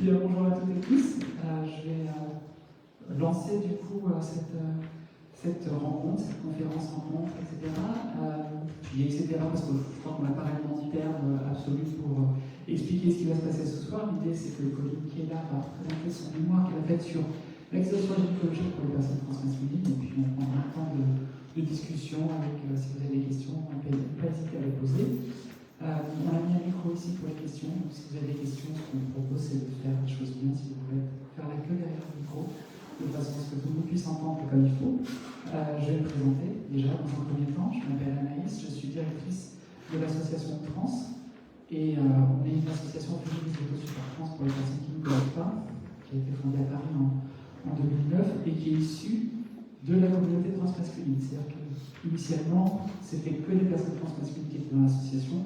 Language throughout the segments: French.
Bien, bonjour à toutes et tous. Je vais lancer du coup cette rencontre, cette conférence rencontre, etc. Je dis etc. parce que je crois qu'on n'a pas réellement de terme absolu pour expliquer ce qui va se passer ce soir. L'idée c'est que Colline qui est là va présenter son mémoire qu'elle a faite sur l'exhaustion gynécologique pour les personnes transmasculines, et puis on prendra un temps de discussion avec, si vous avez des questions, pas hésiter à les poser. On a mis un micro ici pour les questions, donc si vous avez des questions, ce qu'on vous propose c'est de faire les choses bien, si vous voulez faire la queue derrière le micro, de façon à ce que tout le monde puisse entendre comme il faut. Je vais me présenter déjà dans un premier temps. Je m'appelle Anaïs, je suis directrice de l'association Trans, et on est une association féministe d'autosupport trans pour les personnes qui ne connaissent pas, qui a été fondée à Paris en 2009 et qui est issue de la communauté transmasculine. C'est-à-dire qu'initialement, c'était que les personnes transmasculines qui étaient dans l'association.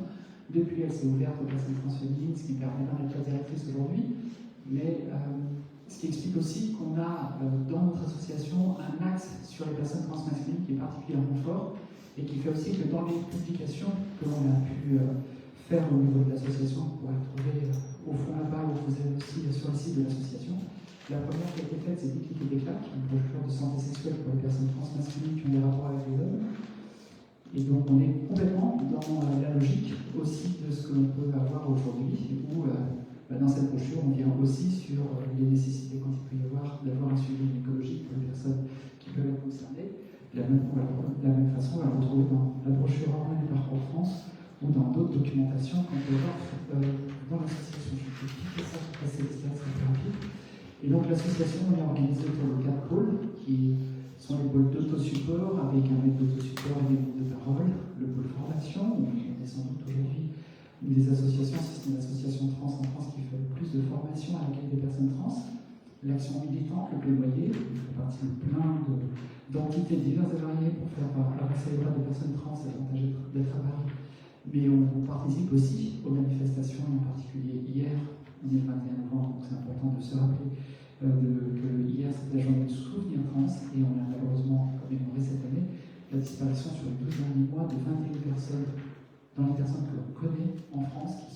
Depuis, elle s'est ouverte aux personnes transféminines, ce qui permet d'être la directrice aujourd'hui. Mais ce qui explique aussi qu'on a dans notre association un axe sur les personnes transmasculines qui est particulièrement fort et qui fait aussi que dans les publications que l'on a pu faire au niveau de l'association, vous pourrez trouver au fond là-bas ou vous avez aussi sur le site de l'association. La première qui a été faite, c'est Déclic et Déclac, une brochure de santé sexuelle pour les personnes transmasculines qui ont des rapports avec les hommes. Et donc on est complètement dans la logique aussi de ce que l'on peut avoir aujourd'hui, où dans cette brochure on vient aussi sur les nécessités quand il peut y avoir d'avoir un suivi gynécologique pour les personnes qui peuvent être concernées. De la même façon, on va retrouver dans la brochure Hormones et Parcours France ou dans d'autres documentations qu'on peut voir dans l'association. Je vais expliquer ça pour passer les slides très rapide. Et donc l'association est organisée autour de 4 pôles qui sont les pôles d'autosupport avec un maître d'autosupport et des groupes de parole, le pôle formation, où on est sans doute aujourd'hui une des associations, si c'est une association trans en France qui fait le plus de formation à l'accueil des personnes trans, l'action militante, le plaidoyer, il fait partie de plein d'entités diverses et variées pour faire avancer les droits des personnes trans et l'avantage d'être à Paris. Mais on participe aussi aux manifestations, en particulier hier, on est le 21 novembre, donc c'est important de se rappeler que hier c'était la journée du souvenir trans et on a malheureusement commémoré cette année la disparition sur les 12 derniers mois de 21 personnes dans les personnes que l'on connaît en France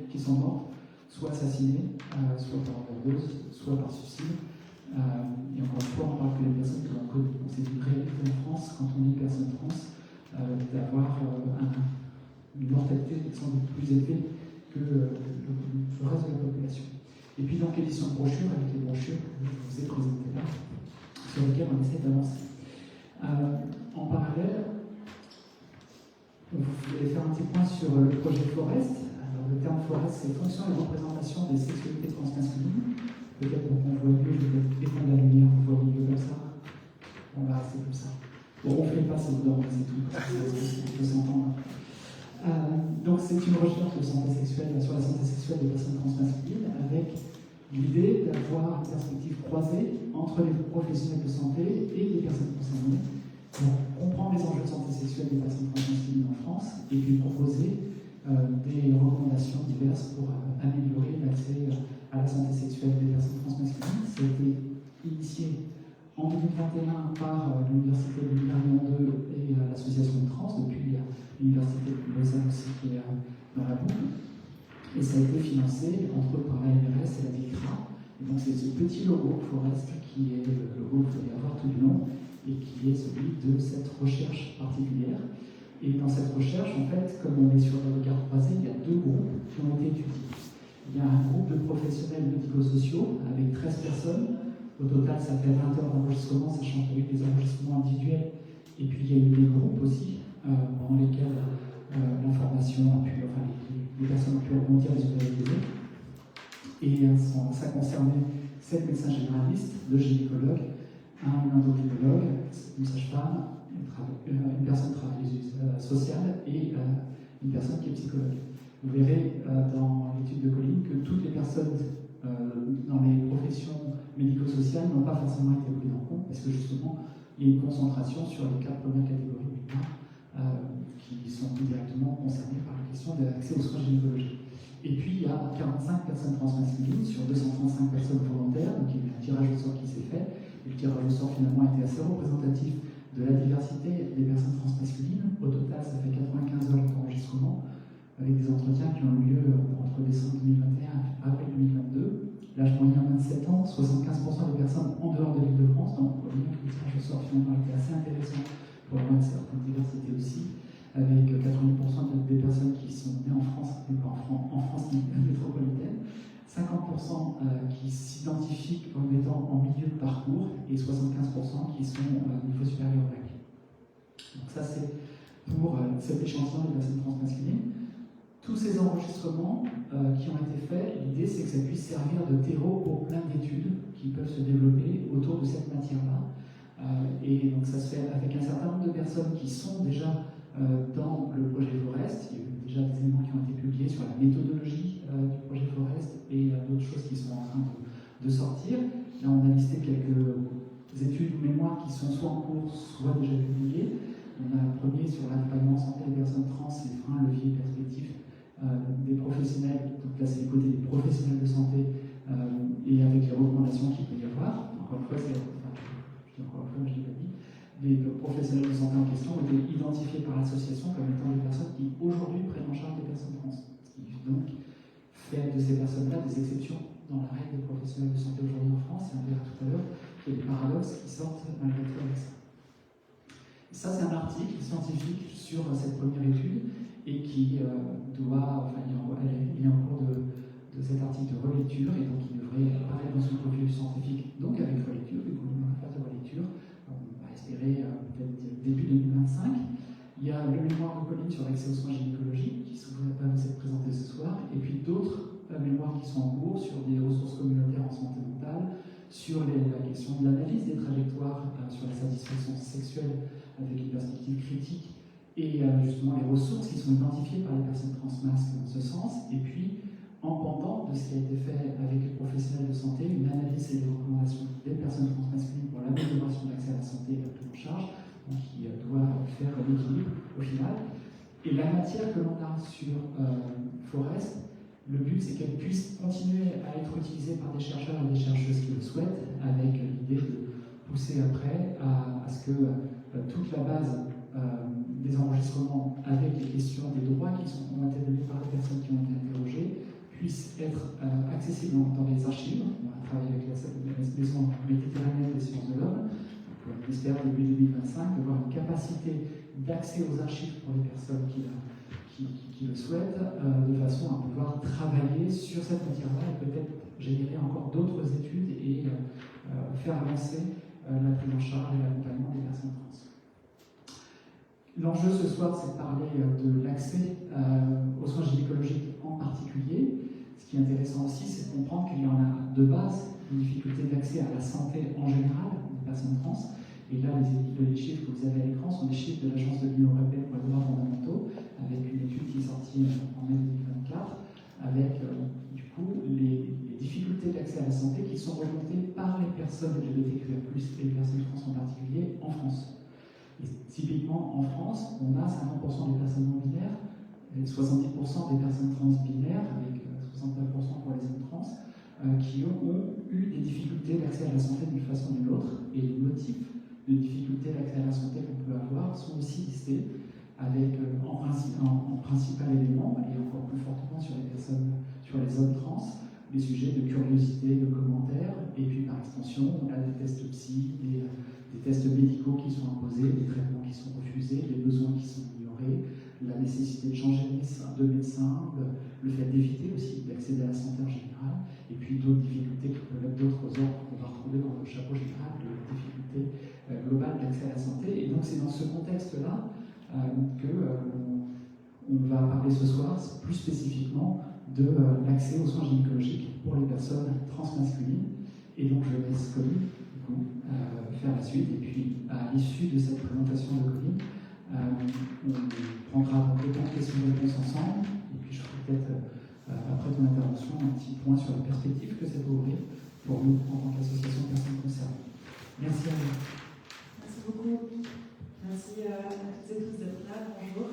qui sont mortes, soit assassinées, soit par overdose, soit par suicide. Et encore une fois, on parle que les personnes que l'on connaît. Donc c'est une réalité en France quand on est personne trans d'avoir une mortalité sans doute plus élevée que le reste de la population. Et puis donc l'édition de brochure, avec les brochures que je vous ai présentées là, sur lesquelles on essaie d'avancer. En parallèle, vous allez faire un petit point sur le projet Forest. Alors le terme Forest, c'est fonction et représentation des sexualités transmasculines. Peut-être pour qu'on voit mieux, je vais défendre la lumière, vous voyez mieux comme ça. On va rester comme ça. Bon, on ne fait pas ça dedans, c'est tout, parce que ça peut s'entendre. Donc c'est une recherche de santé sexuelle sur la santé sexuelle des personnes transmasculines avec l'idée d'avoir une perspective croisée entre les professionnels de santé et les personnes concernées pour comprendre les enjeux de santé sexuelle des personnes transmasculines en France et puis proposer des recommandations diverses pour améliorer l'accès à la santé sexuelle des personnes transmasculines. Ça a été initié en 2021 par l'Université de Lyon 2 et l'association Trans, depuis l'Université de Lausanne aussi qui est dans la boucle. Et ça a été financé entre autres par l'AMRS et la DICRA. Et donc c'est ce petit logo Forest qui est le logo que vous allez avoir tout du long et qui est celui de cette recherche particulière. Et dans cette recherche, en fait, comme on est sur le regard croisé, il y a 2 groupes qui ont été étudiés. Il y a un groupe de professionnels médico-sociaux avec 13 personnes. Au total, ça fait 20 heures d'enregistrement, sachant qu'il y a eu des enregistrements individuels. Et puis, il y a eu des groupes aussi, dans lesquels l'information a pu, enfin, les personnes ont pu rebondir les unes avec les autres. Et ça concernait 7 médecins généralistes, 2 gynécologues, un endocrinologue, une sage-femme, une personne travailleuse sociale et une personne qui est psychologue. Vous verrez dans l'étude de Colline que toutes les personnes dans les professions médico-sociales n'ont pas forcément été prises en compte parce que justement il y a une concentration sur les 4 premières catégories de médecins qui sont plus directement concernées par la question de l'accès aux soins gynécologiques. Et puis il y a 45 personnes transmasculines sur 235 personnes volontaires, donc il y a eu un tirage au sort qui s'est fait, et le tirage au sort finalement a été assez représentatif de la diversité des personnes transmasculines. Au total, ça fait 95 heures d'enregistrement avec des entretiens qui ont eu lieu entre décembre 2021 et avril 2022. l'âge moyen 27 ans, 75% des personnes en dehors de l'Île-de-France, donc on voit bien que le tirage au sort finalement était assez intéressant pour avoir une certaine diversité aussi, avec 80% des personnes qui sont nées en France, et pas en France métropolitaine, 50% qui s'identifient comme étant en milieu de parcours et 75% qui sont au niveau supérieur bac. Donc ça c'est pour cet échantillon des personnes transmasculines. Tous ces enregistrements qui ont été faits, l'idée c'est que ça puisse servir de terreau pour plein d'études qui peuvent se développer autour de cette matière-là. Et donc ça se fait avec un certain nombre de personnes qui sont déjà dans le projet Forest. Il y a eu déjà des éléments qui ont été publiés sur la méthodologie du projet Forest et d'autres choses qui sont en train de sortir. Là on a listé quelques études ou mémoires qui sont soit en cours, soit déjà publiées. On a un premier sur l'accompagnement santé des personnes trans, les freins, leviers, perspectives des professionnels. Donc là, c'est les côtés des professionnels de santé et avec les recommandations qu'il peut y avoir. Encore une fois, je l'ai pas dit, les professionnels de santé en question ont été identifiés par l'association comme étant des personnes qui aujourd'hui prennent en charge des personnes trans. Ce qui donc fait de ces personnes-là des exceptions dans la règle des professionnels de santé aujourd'hui en France. Et on verra tout à l'heure qu'il y a des paradoxes qui sortent malgré tout avec ça. Ça, c'est un article scientifique sur cette première étude et qui il est en cours de cet article de relecture et donc il devrait apparaître dans une revue scientifique, donc avec relecture, vu qu'on est en phase de relecture. On va espérer peut-être début 2025. Il y a le mémoire de Colline sur l'accès aux soins gynécologiques qui va vous être présenté ce soir, et puis d'autres mémoires qui sont en cours sur des ressources communautaires en santé mentale, sur la question de l'analyse des trajectoires sur la satisfaction sexuelle avec une perspective critique et justement les ressources qui sont identifiées par les personnes transmasques dans ce sens, et puis en pendant de ce qui a été fait avec les professionnels de santé, une analyse et des recommandations des personnes transmasculines pour l'amélioration de l'accès à la santé et de la prise en charge, donc qui doit faire l'équilibre au final. Et la matière que l'on a sur Forest, le but c'est qu'elle puisse continuer à être utilisée par des chercheurs et des chercheuses qui le souhaitent, avec l'idée de pousser après à ce que toute la base des enregistrements avec les questions des droits qui ont été donnés par les personnes qui ont été interrogées puisse être accessible dans les archives. On va travailler avec la maison méditerranéenne des sciences de l'homme. On espère début 2025 d'avoir une capacité d'accès aux archives pour les personnes qui le souhaitent, de façon à pouvoir travailler sur cette matière-là et peut-être générer encore d'autres études et faire avancer la prise en charge et l'accompagnement des personnes trans. L'enjeu ce soir, c'est de parler de l'accès aux soins gynécologiques en particulier. Ce qui est intéressant aussi, c'est de comprendre qu'il y en a de base une difficulté d'accès à la santé en général des personnes trans. Et là, les chiffres que vous avez à l'écran sont des chiffres de l'Agence de l'Union européenne pour les droits fondamentaux, avec une étude qui est sortie en mai 2024, avec du coup les difficultés d'accès à la santé qui sont remontées par les personnes LGBTQIA+, et les personnes trans en particulier, en France. Et typiquement, en France, on a 50% des personnes non binaires, et 70% des personnes trans binaires, avec 69% pour les hommes trans, qui ont eu des difficultés d'accès à la santé d'une façon ou d'une autre, et les motifs de difficultés d'accès à la santé qu'on peut avoir sont aussi listés, avec en principal élément, et encore plus fortement sur les hommes trans, des sujets de curiosité, de commentaires, et puis par extension, on a des tests psy, des tests médicaux qui sont imposés, des traitements qui sont refusés, des besoins qui sont ignorés, la nécessité de changer de médecin, le fait d'éviter aussi d'accéder à la santé en général, et puis d'autres difficultés qui peuvent être d'autres ordres qu'on va retrouver dans le chapeau général de difficultés globales d'accès à la santé. Et donc c'est dans ce contexte-là qu'on va parler ce soir plus spécifiquement de l'accès aux soins gynécologiques pour les personnes transmasculines. Et donc je laisse Colline faire la suite, et puis à l'issue de cette présentation de Colline, on prendra le temps de questions-réponses ensemble, et puis je ferai peut-être, après ton intervention, un petit point sur la perspective que ça peut ouvrir pour nous en tant qu'association de personnes concernées. Merci à vous. Merci beaucoup. Merci à toutes et tous d'être là. Bonjour.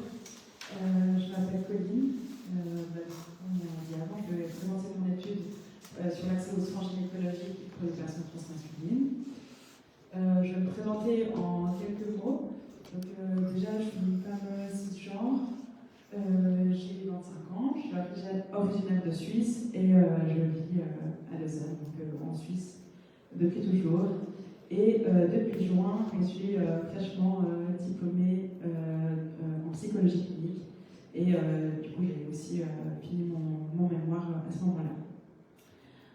Je m'appelle Colline. Comme on a dit avant, je vais présenter mon étude sur l'accès aux soins gynécologiques pour les personnes transmasculines. Je vais me présenter en quelques mots. Donc, déjà, je suis une femme cisgenre. J'ai 25 ans. Je suis originaire de Suisse et je vis à Lausanne. depuis toujours. Et depuis juin, je suis fraîchement diplômée en psychologie clinique. Et du coup, j'ai aussi fini mon mémoire à ce moment-là.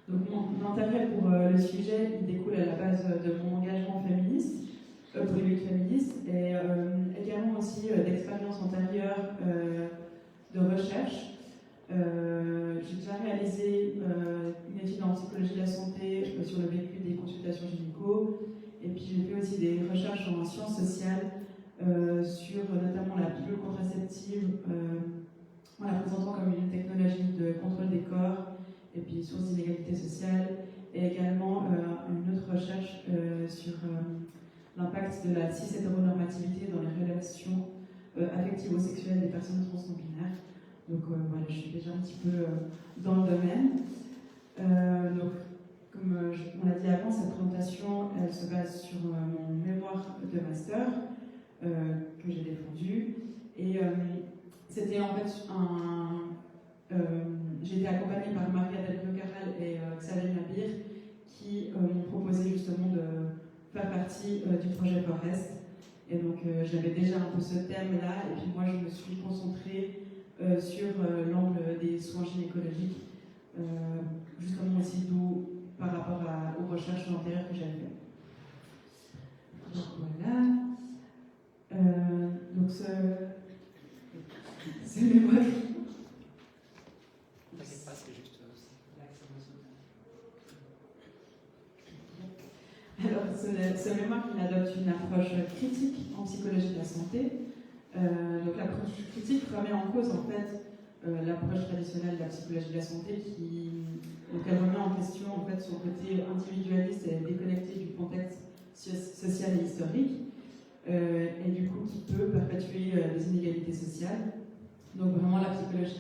Donc mon intérêt pour le sujet, il découle à la base de mon engagement féministe, politique féministe, et également aussi d'expériences antérieures de recherche. J'ai déjà réalisé une étude en psychologie de la santé sur le vécu des consultations gynéco, et puis j'ai fait aussi des recherches en sciences sociales sur notamment la pilule contraceptive, en la présentant comme une technologie de contrôle des corps, et puis source d'inégalité sociale, et également une autre recherche sur l'impact de la cis-hétéronormativité dans les relations affectivo-sexuelles des personnes transbinaires. Donc voilà, je suis déjà un petit peu dans le domaine. Donc, comme on l'a dit avant, cette présentation, elle se base sur mon mémoire de master que j'ai défendu. Et c'était en fait j'ai été accompagnée par Maria Del Caral et Xavier Nabir qui m'ont proposé justement de faire partie du projet Forest. Et donc j'avais déjà un peu ce thème-là, et puis moi je me suis concentrée sur l'angle des soins gynécologiques, justement aussi d'où par rapport aux recherches antérieures que j'avais faites. Donc voilà. Donc ce mémoire. T'inquiète pas, c'est juste Alors, ce mémoire, il adopte une approche critique en psychologie de la santé. Donc, l'approche critique remet en cause, en fait, l'approche traditionnelle de la psychologie de la santé donc elle remet en question, en fait, son côté individualiste et déconnecté du contexte social et historique, et du coup, qui peut perpétuer les inégalités sociales. Donc, vraiment, la psychologie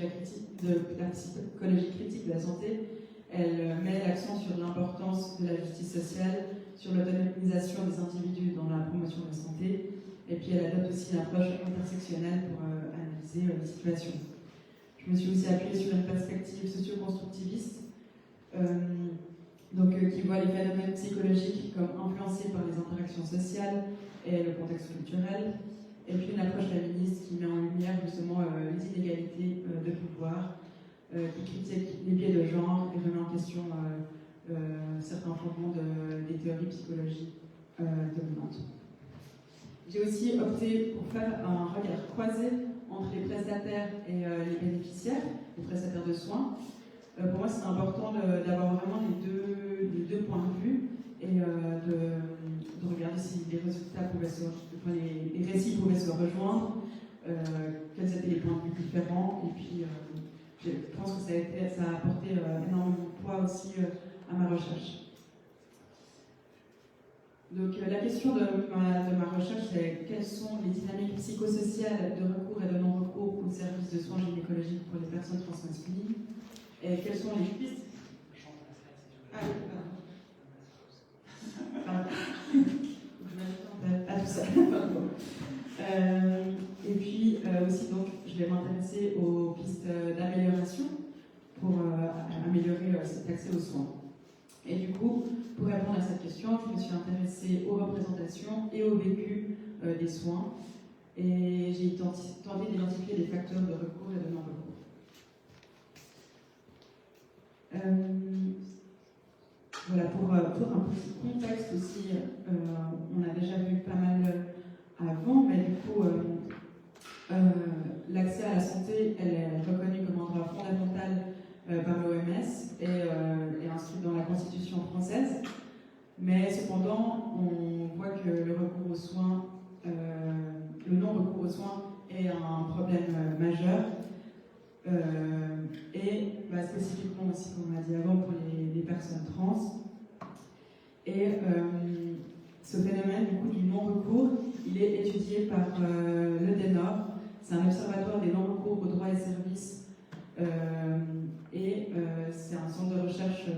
critique de la santé, elle met l'accent sur l'importance de la justice sociale, sur l'autonomisation des individus dans la promotion de la santé, et puis elle adopte aussi une approche intersectionnelle pour analyser les situations. Je me suis aussi appuyée sur une perspective socio-constructiviste, qui voit les phénomènes psychologiques comme influencés par les interactions sociales et le contexte culturel, et puis une approche féministe qui met en lumière justement les inégalités de pouvoir, qui critique les biais de genre et remet en question certains fondements des théories psychologiques dominantes. J'ai aussi opté pour faire un regard croisé entre les prestataires et les bénéficiaires, les prestataires de soins. Pour moi, c'est important d'avoir vraiment les deux points de vue et de regarder si les résultats les récits pouvaient se rejoindre, quels étaient les points de vue différents, et puis je pense que ça a apporté énormément de poids aussi à ma recherche. Donc la question de ma recherche, c'est quelles sont les dynamiques psychosociales de recours et de non-recours aux services de soins gynécologiques pour les personnes transmasculines, et quelles sont les pistes. Ah oui, pardon. À tout ça. Et puis aussi, donc, je vais m'intéresser aux pistes d'amélioration pour améliorer cet accès aux soins. Et du coup, pour répondre à cette question, je me suis intéressée aux représentations et au vécu des soins, et j'ai tenté d'identifier des facteurs de recours et de non-recours. Voilà, pour un peu de contexte aussi, on a déjà vu pas mal avant, mais du coup, l'accès à la santé, elle est reconnue comme un droit fondamental par l'OMS et inscrit dans la Constitution française. Mais cependant, on voit que le recours aux soins, le non-recours aux soins est un problème majeur. Et spécifiquement aussi, comme on l'a dit avant, pour les personnes trans. Et ce phénomène du coup du non-recours, il est étudié par l'EDENOR. C'est un observatoire des non-recours aux droits et services, et c'est un centre de recherche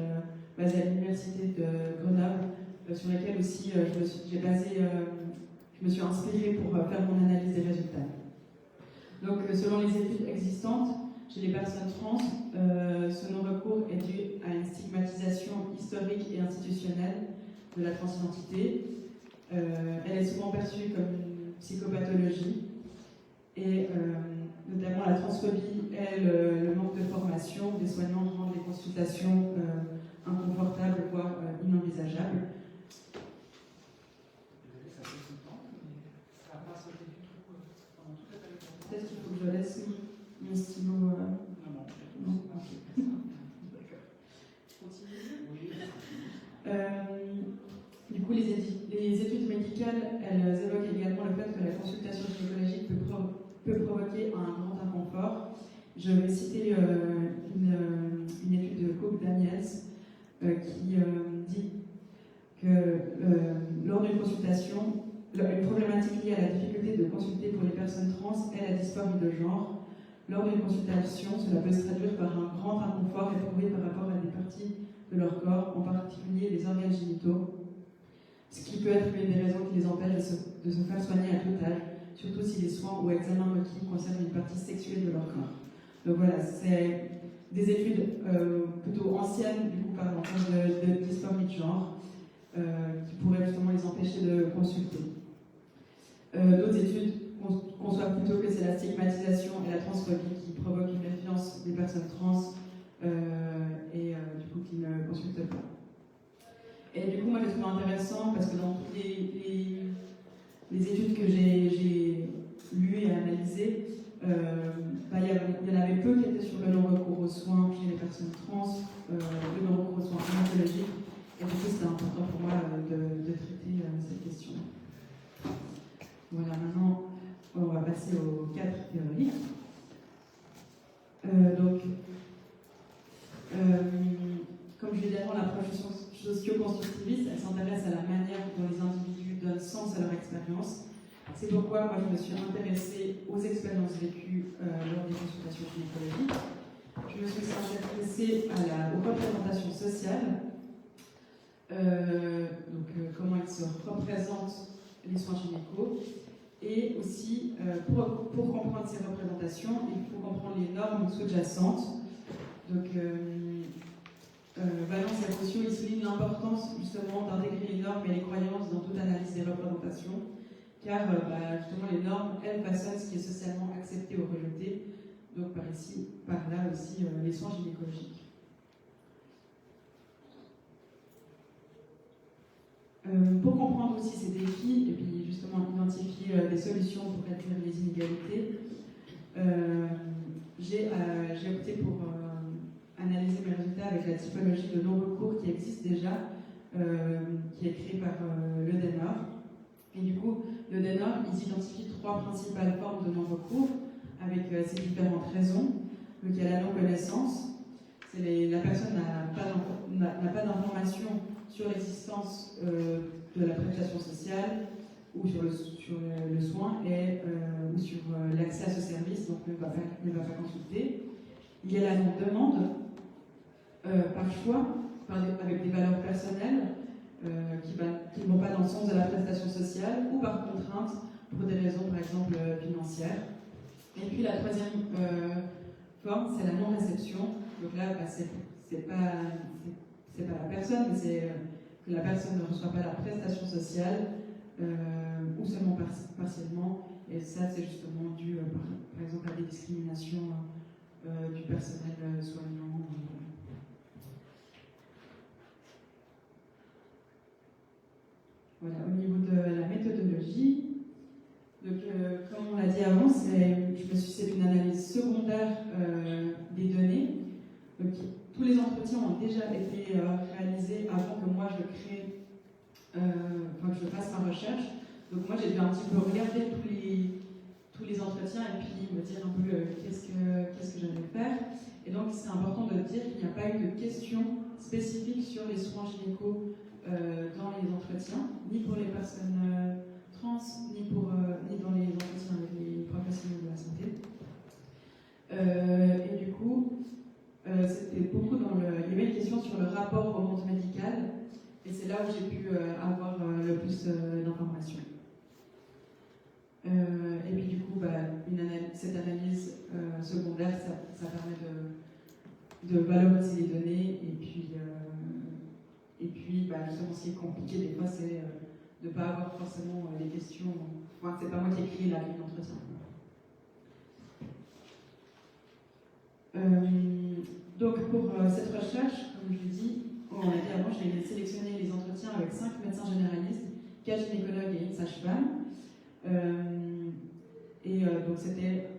basé à l'université de Grenoble, sur lequel aussi je me suis inspirée pour faire mon analyse des résultats. Donc selon les études existantes, chez les personnes trans, ce non-recours est dû à une stigmatisation historique et institutionnelle de la transidentité. Elle est souvent perçue comme une psychopathologie et notamment la transphobie et le manque de formation des soignants rendent les consultations inconfortables, voire inenvisageables. Peut-être qu'il faut que je laisse mon stylo. Non. Ok. Du coup, les études médicales, elles évoquent également le fait que la consultation gynécologique peut provoquer un grand inconfort. Je vais citer une étude de Cook-Daniels qui dit que lors d'une consultation, une problématique liée à la difficulté de consulter pour les personnes trans est la dysphorie de genre. Lors d'une consultation, cela peut se traduire par un grand inconfort éprouvé par rapport à des parties de leur corps, en particulier les organes génitaux, ce qui peut être une des raisons qui les empêche de se faire soigner à tout âge, surtout si les soins ou examens requis concernent une partie sexuelle de leur corps. Donc voilà, c'est des études plutôt anciennes, du coup, par exemple, de dysphorie de genre, qui pourraient justement les empêcher de consulter. D'autres études conçoivent plutôt que c'est la stigmatisation et la transphobie qui provoquent une méfiance des personnes trans et du coup qui ne consultent pas. Et du coup, moi, j'ai trouvé intéressant parce que dans toutes les études que j'ai lues et analysées, il y en avait peu qui étaient sur le non-recours aux soins chez les personnes trans, le non-recours aux soins gynécologiques. Et du coup, c'était important pour moi de traiter cette question. Voilà, maintenant, on va passer aux 4 théories. Comme je l'ai dit avant, l'approche socio-constructiviste, elle s'intéresse à la manière dont les individus donnent sens à leur expérience. C'est pourquoi moi je me suis intéressée aux expériences vécues lors des consultations gynécologiques. Je me suis intéressée aux représentations sociales, comment ils se représentent les soins gynécos, et aussi pour comprendre ces représentations, il faut comprendre les normes sous-jacentes. Donc, Valence et Rossio, il souligne l'importance justement d'intégrer les normes et les croyances dans toute analyse des représentations, car justement les normes, elles façonnent ce qui est socialement accepté ou rejeté, donc par ici, par là aussi les soins gynécologiques. Pour comprendre aussi ces défis et puis justement identifier des solutions pour réduire les inégalités, j'ai opté pour analyser mes résultats avec la typologie de non-recours qui existe déjà, qui est créée par le DENOR. Et du coup, le DENOR, ils identifient 3 principales formes de non-recours avec ces différentes raisons. Donc il y a la non-connaissance, la personne n'a pas d'information sur l'existence de la prestation sociale ou sur le soin ou sur l'accès à ce service, donc ne va pas consulter. Il y a la non-demande, par choix, avec des valeurs personnelles qui ne vont pas dans le sens de la prestation sociale ou par contrainte pour des raisons par exemple financières. Et puis la troisième forme, c'est la non-réception. Donc là, c'est pas la personne, mais c'est que la personne ne reçoit pas la prestation sociale ou seulement partiellement. Et ça, c'est justement dû par exemple à des discriminations du personnel soignant. Voilà, au niveau de la méthodologie, donc, comme on l'a dit avant, c'est une analyse secondaire des données. Donc, tous les entretiens ont déjà été réalisés avant que moi je crée, que je fasse ma recherche. Donc moi j'ai dû un petit peu regarder tous les entretiens et puis me dire un peu qu'est-ce que j'allais faire. Et donc c'est important de dire qu'il n'y a pas eu de questions spécifiques sur les soins gynéco dans les entretiens, ni pour les personnes trans, ni dans les entretiens avec les professionnels de la santé. Et du coup, c'était beaucoup il y avait une question sur le rapport au monde médical, et c'est là où j'ai pu avoir le plus d'informations. Et puis du coup, cette analyse secondaire, ça permet de valoriser les données et puis Et puis, justement, ce qui est compliqué des fois, c'est de ne pas avoir forcément les questions. Enfin, c'est pas moi qui écris la grille d'entretien. Donc, pour cette recherche, comme je l'ai dit, on a dit avant, j'ai sélectionné les entretiens avec 5 médecins généralistes, 4 gynécologues et une sage-femme. Donc, c'était,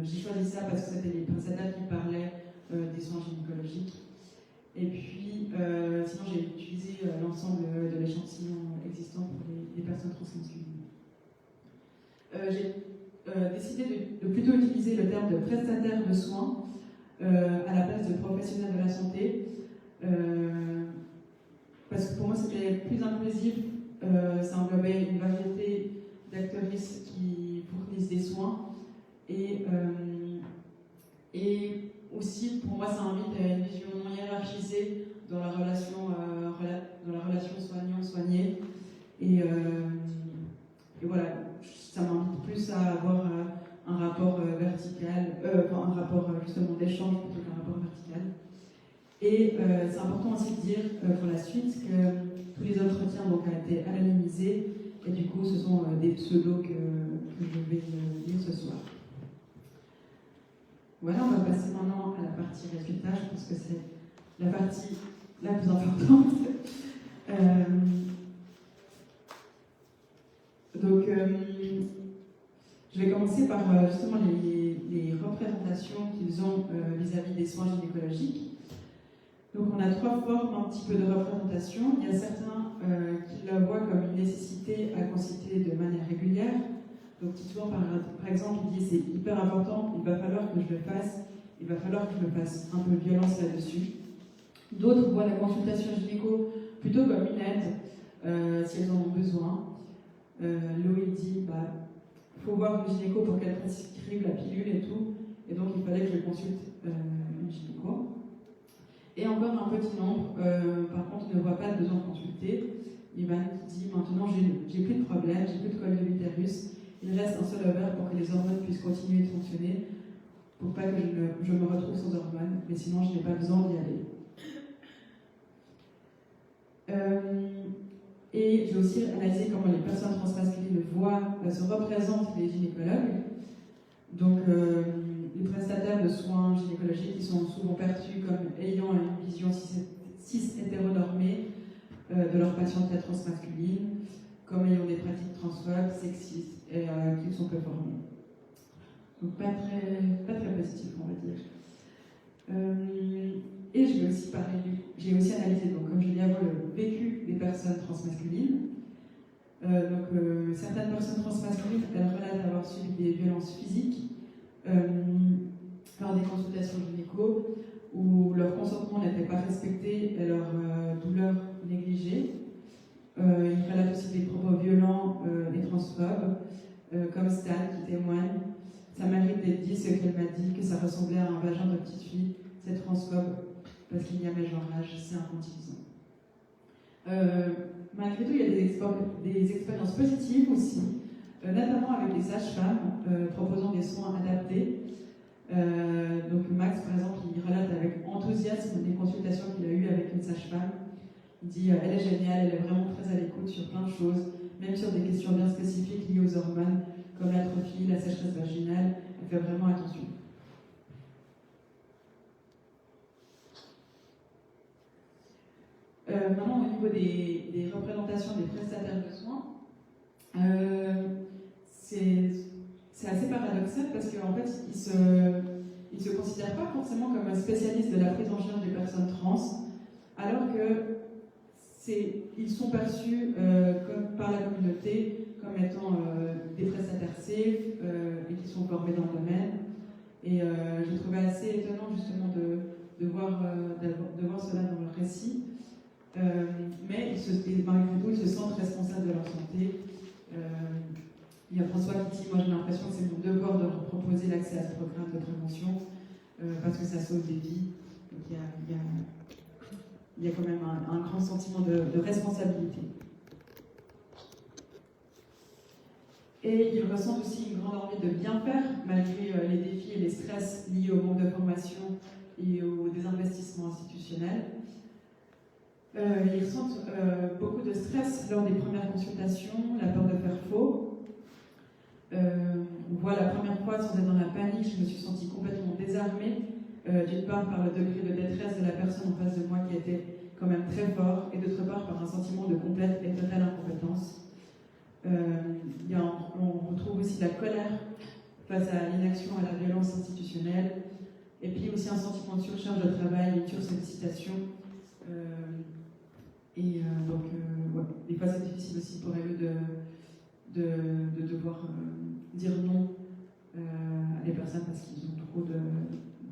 j'ai choisi ça parce que c'était les prestataires qui parlaient des soins gynécologiques. Et puis, sinon, j'ai utilisé l'ensemble de l'échantillon existant pour les personnes transmasculines. J'ai décidé de plutôt utiliser le terme de prestataire de soins à la place de professionnel de la santé, parce que pour moi, c'était plus inclusif. Ça englobait une variété d'actrices qui fournissent des soins et aussi, pour moi, ça invite à une vision non hiérarchisée dans la relation soignant-soigné. Et voilà, ça m'invite plus à avoir un rapport vertical, un rapport justement d'échange plutôt qu'un rapport vertical. Et c'est important aussi de dire pour la suite que tous les entretiens donc, ont été anonymisés et du coup, ce sont des pseudos que je vais lire ce soir. Voilà, on va passer maintenant à la partie résultat. Je pense que c'est la partie la plus importante. Donc, je vais commencer par justement les représentations qu'ils ont vis-à-vis des soins gynécologiques. Donc, on a 3 formes un petit peu de représentation. Il y a certains qui la voient comme une nécessité à consulter de manière régulière. Donc, Titouan, par exemple, il dit c'est hyper important, il va falloir que je le fasse, il va falloir que je me fasse un peu violence là-dessus. D'autres voient la consultation gynéco plutôt comme une aide, si elles en ont besoin. Loïc dit faut voir une gynéco pour qu'elle prescrive la pilule et tout, et donc il fallait que je consulte une gynéco. Et encore un petit nombre, par contre, ne voit pas de besoin de consulter. Ivan qui dit maintenant j'ai plus de problème, j'ai plus de col de l'utérus. Il reste un seul ovaire pour que les hormones puissent continuer de fonctionner, pour pas que je me retrouve sans hormones, mais sinon je n'ai pas besoin d'y aller. Et j'ai aussi analysé comment les personnes transmasculines se représentent les gynécologues. Donc les prestataires de soins gynécologiques qui sont souvent perçus comme ayant une vision cis-hétéronormée de leurs patientes transmasculines, comme ayant des pratiques transphobes, sexistes, et qui sont peu formés. Donc pas très positif, on va dire. Et j'ai aussi analysé, donc, comme je l'ai dit avant, le vécu des personnes transmasculines. Certaines personnes transmasculines, elles relatent avoir subi des violences physiques lors des consultations gynéco, où leur consentement n'était pas respecté et leur douleur négligée. Ils relatent aussi des propos violents et transphobes, comme Stan qui témoigne. Ça mérite d'être dit ce qu'elle m'a dit, que ça ressemblait à un vagin de petite fille. C'est transphobe parce qu'il y a mes genrages, c'est infantilisant. Malgré tout, il y a des expériences positives aussi, notamment avec les sages-femmes proposant des soins adaptés. Donc Max, par exemple, il relate avec enthousiasme des consultations qu'il a eues avec une sage-femme. Il dit elle est géniale, elle est vraiment très à l'écoute sur plein de choses, même sur des questions bien spécifiques liées aux hormones, comme l'atrophie, la sécheresse vaginale, elle fait vraiment attention. Maintenant, au niveau des représentations des prestataires de soins, c'est assez paradoxal parce qu'en fait, ils se considèrent pas forcément comme un spécialiste de la prise en charge des personnes trans, alors que ils sont perçus par la communauté comme étant des prestataires safe et qui sont formés dans le domaine. Et je trouvais assez étonnant justement de voir cela dans leur récit. Mais malgré tout, ils se sentent responsables de leur santé. Il y a François qui dit, moi j'ai l'impression que c'est mon devoir de leur proposer l'accès à ce programme de prévention parce que ça sauve des vies. Donc il y a quand même un grand sentiment de responsabilité. Et ils ressentent aussi une grande envie de bien faire, malgré les défis et les stress liés au manque de formation et aux désinvestissements institutionnels. Ils ressentent beaucoup de stress lors des premières consultations, la peur de faire faux. On voit la première fois, sans être dans la panique, je me suis sentie complètement désarmée, d'une part par le degré de détresse de la personne en face de moi qui était quand même très fort, et d'autre part par un sentiment de complète et totale incompétence. On retrouve aussi la colère face à l'inaction, à la violence institutionnelle, et puis aussi un sentiment de surcharge de travail et de sursollicitation. Des fois c'est difficile aussi pour eux de devoir dire non à des personnes parce qu'ils ont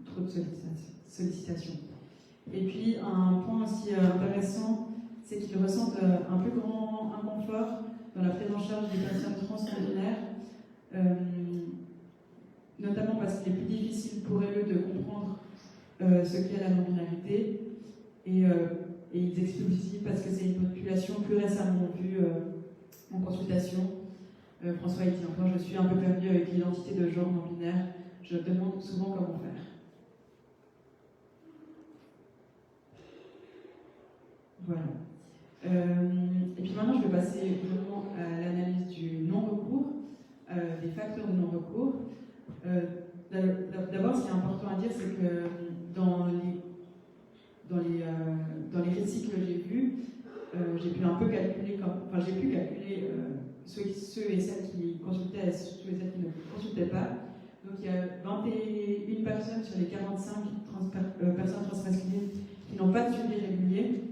trop de sollicitations. Et puis un point aussi intéressant, c'est qu'ils ressentent un plus grand inconfort dans la prise en charge des personnes trans non-binaires, notamment parce qu'il est plus difficile pour eux de comprendre ce qu'est la non-binarité, et ils expliquent aussi parce que c'est une population plus récemment vue en consultation. François il dit encore, je suis un peu perdu avec l'identité de genre non-binaire, je demande souvent comment faire. Voilà. Et puis maintenant, je vais passer vraiment à l'analyse du non-recours, des facteurs de non-recours. D'abord, ce qui est important à dire, c'est que dans les récits que j'ai vus, j'ai pu un peu calculer, ceux et celles qui consultaient et ceux et celles qui ne consultaient pas. Donc il y a 21 personnes sur les 45 personnes transmasculines qui n'ont pas de suivi régulier,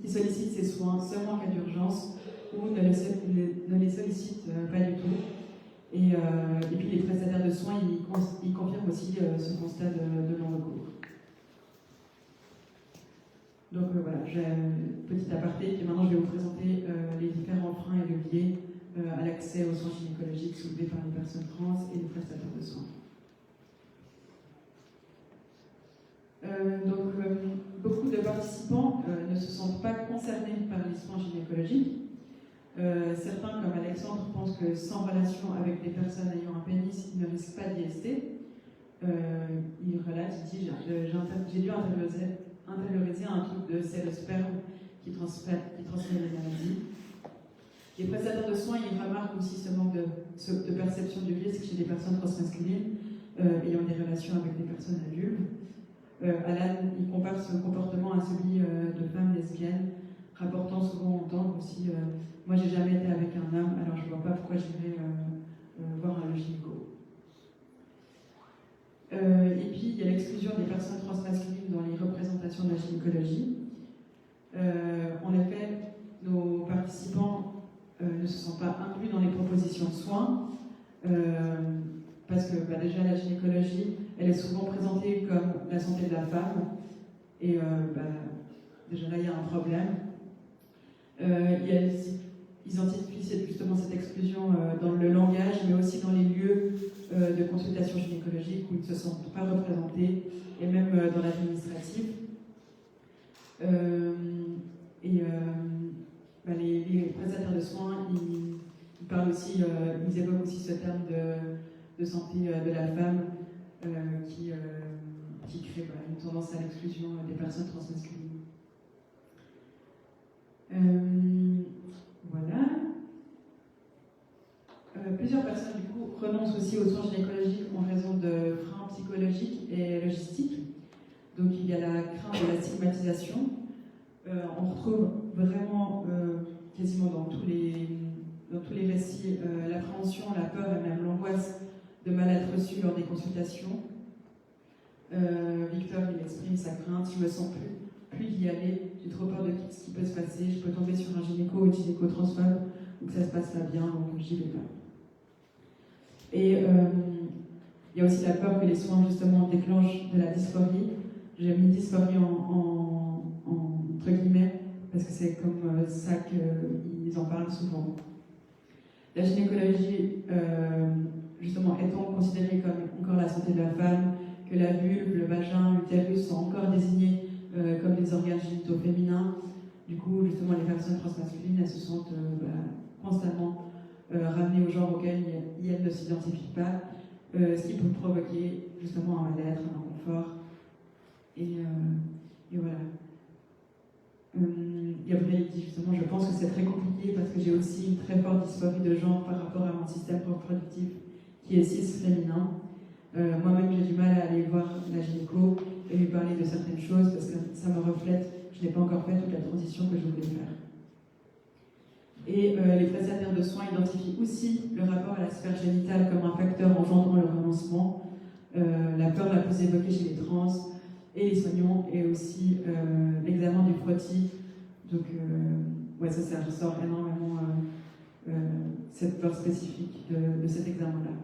qui sollicitent ces soins seulement en cas d'urgence ou ne les sollicitent pas du tout. Et puis les prestataires de soins, ils confirment aussi ce constat de non-recours. Donc voilà, j'ai un petit aparté, et maintenant je vais vous présenter les différents freins et leviers à l'accès aux soins gynécologiques soulevés par les personnes trans et les prestataires de soins. Beaucoup de participants ne se sentent pas concernés par les soins gynécologiques. Certains, comme Alexandre, pensent que sans relation avec des personnes ayant un pénis, ils ne risquent pas d'IST. Il relate, il dit, j'ai dû intérioriser un truc de c'est le sperme qui transmet les maladies. Les prestataires de soins, ils remarquent aussi ce manque de perception du risque chez les personnes transmasculines ayant des relations avec des personnes adultes. Alan, il compare ce comportement à celui de femmes lesbiennes, rapportant souvent entendre aussi moi j'ai jamais été avec un homme, alors je vois pas pourquoi j'irais voir un gynéco. Et puis il y a l'exclusion des personnes transmasculines dans les représentations de la gynécologie. En effet, nos participants ne se sentent pas inclus dans les propositions de soins, parce que déjà la gynécologie, elle est souvent présentée comme la santé de la femme, et déjà là il y a un problème. Ils identifient justement cette exclusion dans le langage, mais aussi dans les lieux de consultation gynécologique où ils ne se sentent pas représentés, et même dans l'administratif. Les prestataires de soins, ils parlent aussi, ils évoquent aussi ce terme de santé de la femme qui crée une tendance à l'exclusion des personnes transmasculines. Voilà. Plusieurs personnes, du coup, renoncent aussi aux soins gynécologiques en raison de freins psychologiques et logistiques. Donc, il y a la crainte de la stigmatisation. On retrouve vraiment, quasiment dans tous les récits, l'appréhension, la peur et même l'angoisse de mal être reçu lors des consultations. Victor, il exprime sa crainte, je me sens plus d'y aller, j'ai trop peur de ce qui peut se passer, je peux tomber sur un gynéco ou une gynéco-transphobe, ou que ça se passe pas bien, donc j'y vais pas. Et il y a aussi la peur que les soins justement déclenchent de la dysphorie. J'ai mis dysphorie entre guillemets, parce que c'est comme ça qu'ils en parlent souvent. La gynécologie, justement, étant considérée comme encore la santé de la femme, que la vulve, le vagin, l'utérus sont encore désignés comme des organes génitaux féminins. Du coup, justement, les personnes transmasculines, elles se sentent constamment ramenées au genre auquel elles ne s'identifient pas, ce qui peut provoquer justement un mal-être, un inconfort. Et voilà. Gabriel dit justement, je pense que c'est très compliqué parce que j'ai aussi une très forte dysphorie de genre par rapport à mon système reproductif qui est cis féminin. Moi-même, j'ai du mal à aller voir la gynéco et lui parler de certaines choses parce que ça me reflète, je n'ai pas encore fait toute la transition que je voulais faire. Et les prestataires de soins identifient aussi le rapport à la sphère génitale comme un facteur engendrant le renoncement, la peur la plus évoquée chez les trans et les soignants, et aussi l'examen du frottis. Donc, ouais, ça ressort énormément cette peur spécifique de cet examen-là.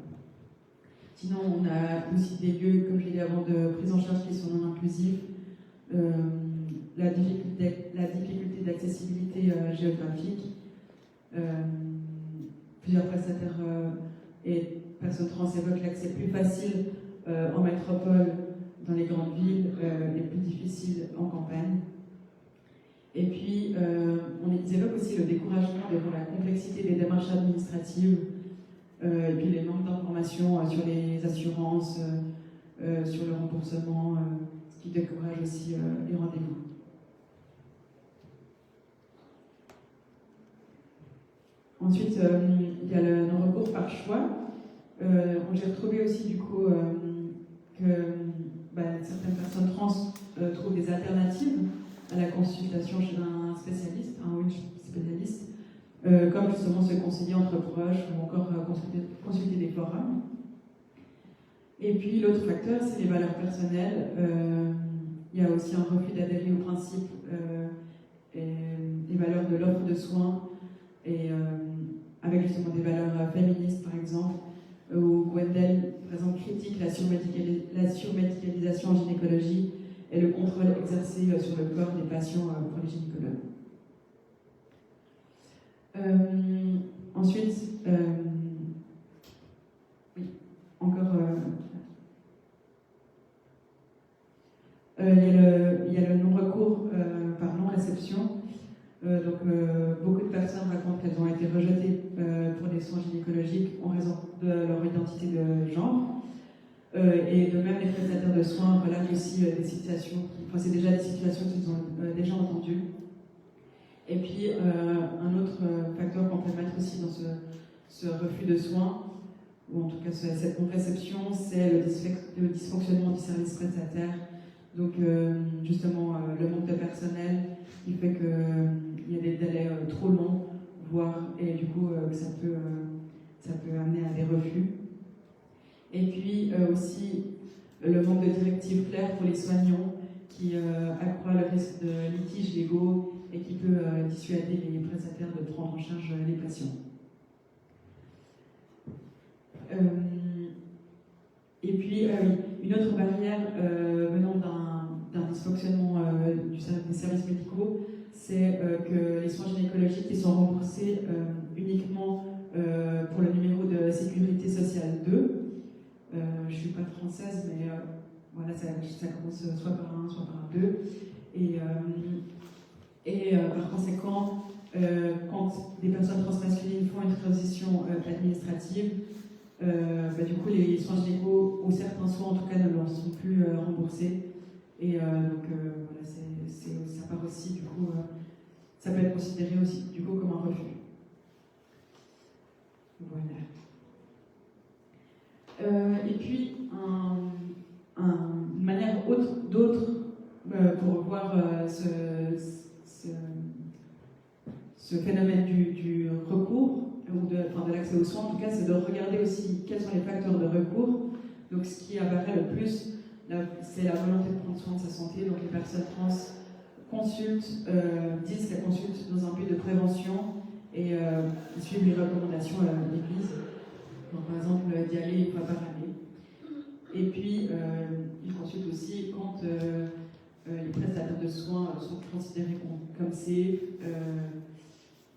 Sinon, on a aussi des lieux, comme je l'ai dit avant, de prise en charge qui sont non inclusifs, la difficulté d'accessibilité géographique. Plusieurs prestataires et personnes trans évoquent l'accès plus facile en métropole, dans les grandes villes, et plus difficile en campagne. Et puis, on évoque aussi le découragement devant la complexité des démarches administratives, et puis les manques d'informations sur les assurances, sur le remboursement, ce qui décourage aussi les rendez-vous. Ensuite, il y a le non-recours par choix. J'ai retrouvé aussi du coup que certaines personnes trans trouvent des alternatives à la consultation chez un spécialiste, un ou une spécialiste, comme justement se conseiller entre proches ou encore consulter des forums. Et puis l'autre facteur, c'est les valeurs personnelles. Il y a aussi un refus d'adhérer aux principes et les valeurs de l'offre de soins, et avec justement des valeurs féministes par exemple, où Gwendel, par exemple, critique la surmédicalisation en gynécologie et le contrôle exercé sur le corps des patients pour les gynécologues. Ensuite, oui, encore, il y a le non-recours par non-réception. Beaucoup de personnes racontent qu'elles ont été rejetées pour des soins gynécologiques en raison de leur identité de genre. Et de même, les prestataires de soins relatent aussi des situations, c'est déjà des situations qu'ils ont déjà entendues. Et puis, un autre facteur qu'on peut mettre aussi dans ce refus de soins, ou en tout cas cette non-réception, c'est le dysfonctionnement du service prestataire. Donc, justement, le manque de personnel qui fait qu'il y a des délais trop longs, et du coup, ça peut amener à des refus. Et puis aussi le manque de directives claires pour les soignants qui accroît le risque de litiges légaux et qui peut dissuader les prestataires de prendre en charge les patients. Et puis, une autre barrière venant d'un dysfonctionnement des services médicaux, c'est que les soins gynécologiques ils sont remboursés uniquement pour le numéro de sécurité sociale 2. Je ne suis pas française, mais voilà, ça commence soit par un, soit par un 2. Et par conséquent, quand des personnes transmasculines font une transition administrative, du coup, les soins gynéco, ou certains soins en tout cas, ne leur sont plus remboursés. Et donc, voilà, ça part aussi, du coup, ça peut être considéré aussi, du coup, comme un refus. Voilà. Et puis, une manière d'autre pour voir ce phénomène du recours, ou de l'accès aux soins, en tout cas, c'est de regarder aussi quels sont les facteurs de recours. Donc, ce qui apparaît le plus, c'est la volonté de prendre soin de sa santé. Donc, les personnes trans consultent, disent qu'elles consultent dans un but de prévention et suivent les recommandations de l'Église. Donc, par exemple, d'y aller une fois par année. Et puis, ils consultent aussi quand les prestataires de soins sont considérés comme safe,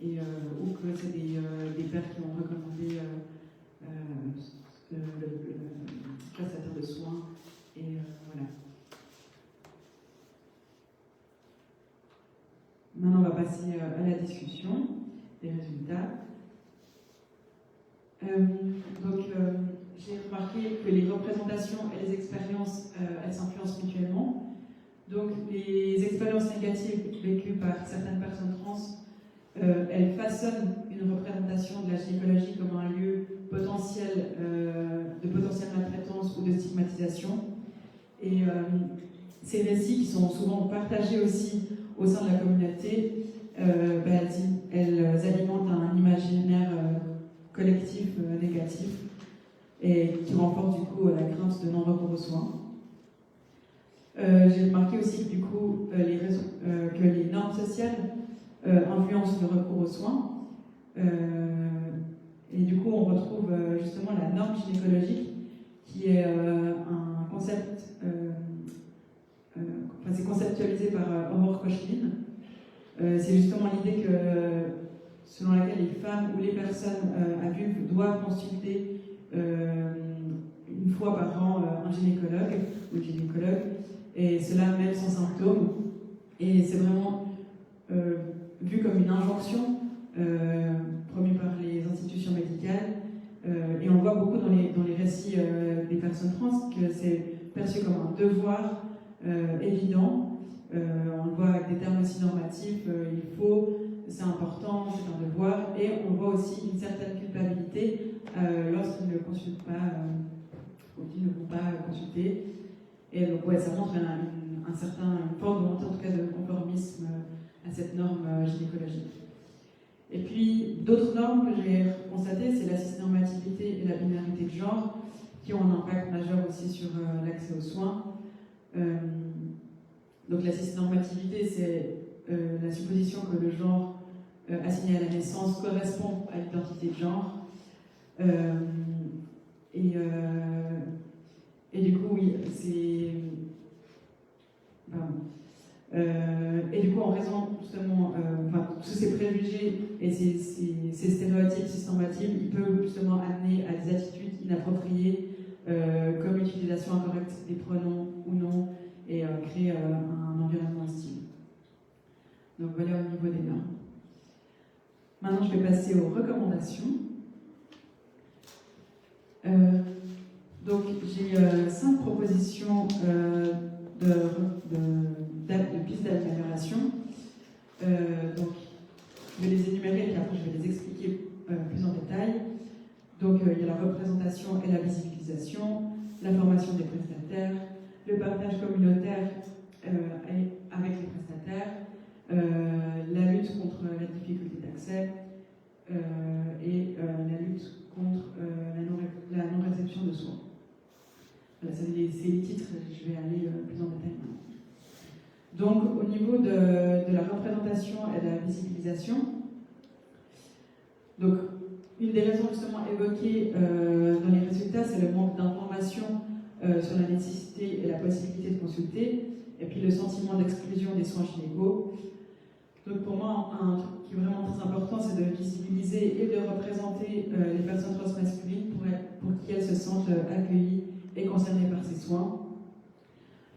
ou que c'est des pères qui ont recommandé le prestataire de soins. Et voilà. Maintenant, on va passer à la discussion des résultats. J'ai remarqué que les représentations et les expériences, elles s'influencent mutuellement. Donc les expériences négatives vécues par certaines personnes trans, elles façonnent une représentation de la gynécologie comme un lieu potentiel de potentielle maltraitance ou de stigmatisation. Et ces récits qui sont souvent partagés aussi au sein de la communauté, elles alimentent un imaginaire collectif négatif et qui renforce du coup la crainte de non-recours aux soins. J'ai remarqué aussi que du coup que les normes sociales influencent le recours aux soins. Et du coup, on retrouve justement la norme gynécologique, qui est un concept, c'est conceptualisé par Aurore Koechlin. C'est justement l'idée que, selon laquelle les femmes ou les personnes adultes doivent consulter une fois par an un gynécologue ou une gynécologue, et cela même sans symptômes. Et c'est vraiment vu comme une injonction promue par les institutions médicales. Et on le voit beaucoup dans les récits des personnes trans, que c'est perçu comme un devoir évident. On le voit avec des termes aussi normatifs, il faut, c'est important, c'est un devoir. Et on voit aussi une certaine culpabilité lorsqu'ils ne consultent pas, ou qu'ils ne vont pas consulter. Et donc ouais, ça montre une forte volonté en tout cas de conformisme à cette norme gynécologique. Et puis d'autres normes que j'ai constatées, c'est la cisnormativité et la binarité de genre, qui ont un impact majeur aussi sur l'accès aux soins. Donc la cisnormativité, c'est la supposition que le genre assigné à la naissance correspond à l'identité de genre. Et du coup, oui, c'est... et du coup, en raison justement, tous ces préjugés et ces stéréotypes cisnormatifs, ils peuvent justement amener à des attitudes inappropriées, comme l'utilisation incorrecte des pronoms ou non, et créer un environnement hostile. Donc voilà au niveau des normes. Maintenant, je vais passer aux recommandations. Donc j'ai 5 propositions de pistes d'amélioration. Donc, je vais les énumérer et puis après je vais les expliquer plus en détail. Donc, il y a la représentation et la visibilisation, la formation des prestataires, le partage communautaire avec les prestataires, la lutte contre la difficulté d'accès et la lutte contre la non-réception de soins. Voilà, c'est les titres, je vais aller plus en détail maintenant. Donc, au niveau de la représentation et de la visibilisation, donc, une des raisons justement évoquées dans les résultats, c'est le manque d'information sur la nécessité et la possibilité de consulter, et puis le sentiment d'exclusion des soins gynéco. Donc, pour moi, un truc qui est vraiment très important, c'est de visibiliser et de représenter les personnes transmasculines pour qu'elles se sentent accueillies et concernées par ces soins.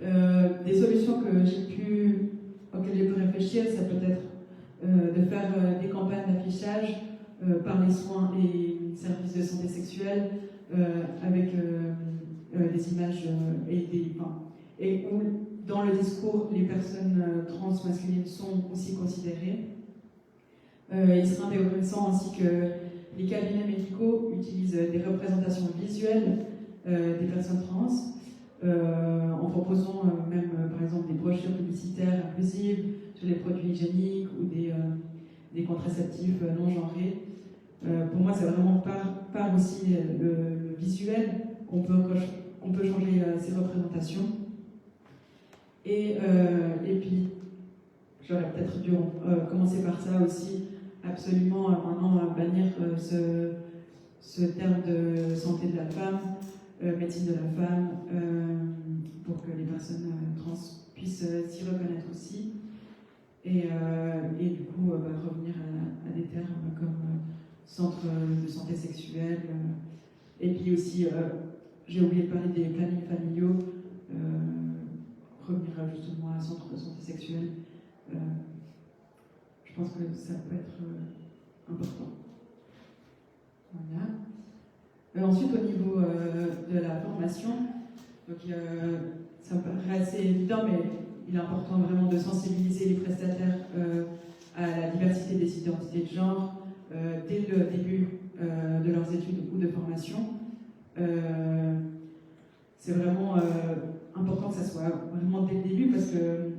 Des solutions auxquelles j'ai pu réfléchir, ça peut être de faire des campagnes d'affichage par les soins et services de santé sexuelle avec des images et où dans le discours les personnes trans masculines sont aussi considérées. Il serait intéressant aussi que les cabinets médicaux utilisent des représentations visuelles des personnes trans, en proposant même par exemple des brochures publicitaires inclusives sur les produits hygiéniques ou des contraceptifs non genrés. Pour moi, c'est vraiment par aussi le visuel qu'on peut changer ces représentations. Et puis, j'aurais peut-être dû commencer par ça aussi, absolument maintenant bannir ce terme de santé de la femme, médecine de la femme, pour que les personnes trans puissent s'y reconnaître aussi. Et du coup, revenir à des termes comme centre de santé sexuelle. Et puis aussi, j'ai oublié de parler des plannings familiaux, revenir justement à un centre de santé sexuelle. Je pense que ça peut être important. Voilà. Ensuite, au niveau de la formation, donc, ça me paraît assez évident, mais il est important vraiment de sensibiliser les prestataires à la diversité des identités de genre dès le début de leurs études ou de formation. C'est vraiment important que ça soit vraiment dès le début parce que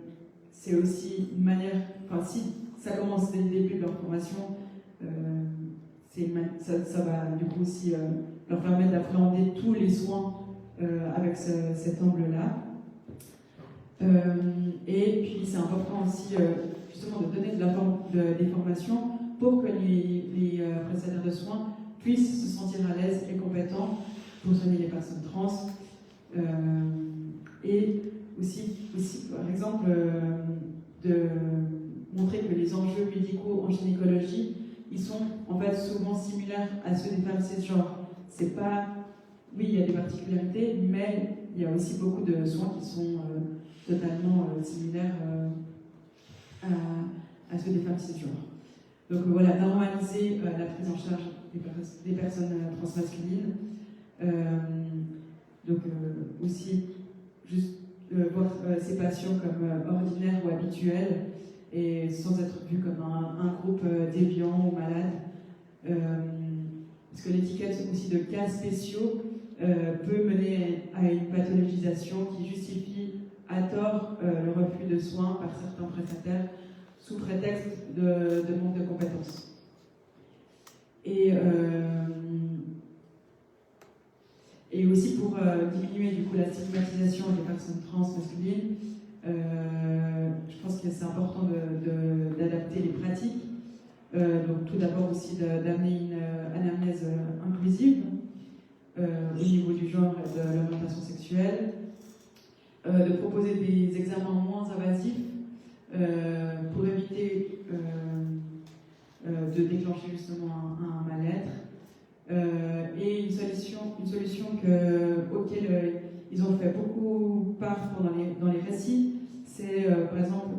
c'est aussi une manière, enfin si ça commence dès le début de leur formation, ça va du coup aussi leur permettre d'appréhender tous les soins avec cet angle-là. Et puis c'est important aussi justement de donner des formations pour que les prestataires de soins puissent se sentir à l'aise et compétents pour soigner les personnes trans. Et aussi, par exemple, de montrer que les enjeux médicaux en gynécologie, ils sont en fait souvent similaires à ceux des femmes cisgenres. C'est pas... Oui, il y a des particularités, mais il y a aussi beaucoup de soins qui sont totalement similaires à ceux des femmes cisgenres. Donc voilà, normaliser la prise en charge des personnes transmasculines. Donc aussi, juste voir ces patients comme ordinaires ou habituels et sans être vus comme un groupe déviant ou malade. Parce que l'étiquette aussi de cas spéciaux peut mener à une pathologisation qui justifie à tort le refus de soins par certains prestataires sous prétexte de manque de compétences. Et aussi pour diminuer du coup la stigmatisation des personnes trans masculines, je pense que c'est important d'adapter les pratiques. Donc tout d'abord aussi d'amener une anamnèse inclusive au niveau du genre et de l'orientation sexuelle, de proposer des examens moins invasifs pour éviter de déclencher justement un mal-être, et une solution auquel ils ont fait beaucoup part dans les récits, c'est par exemple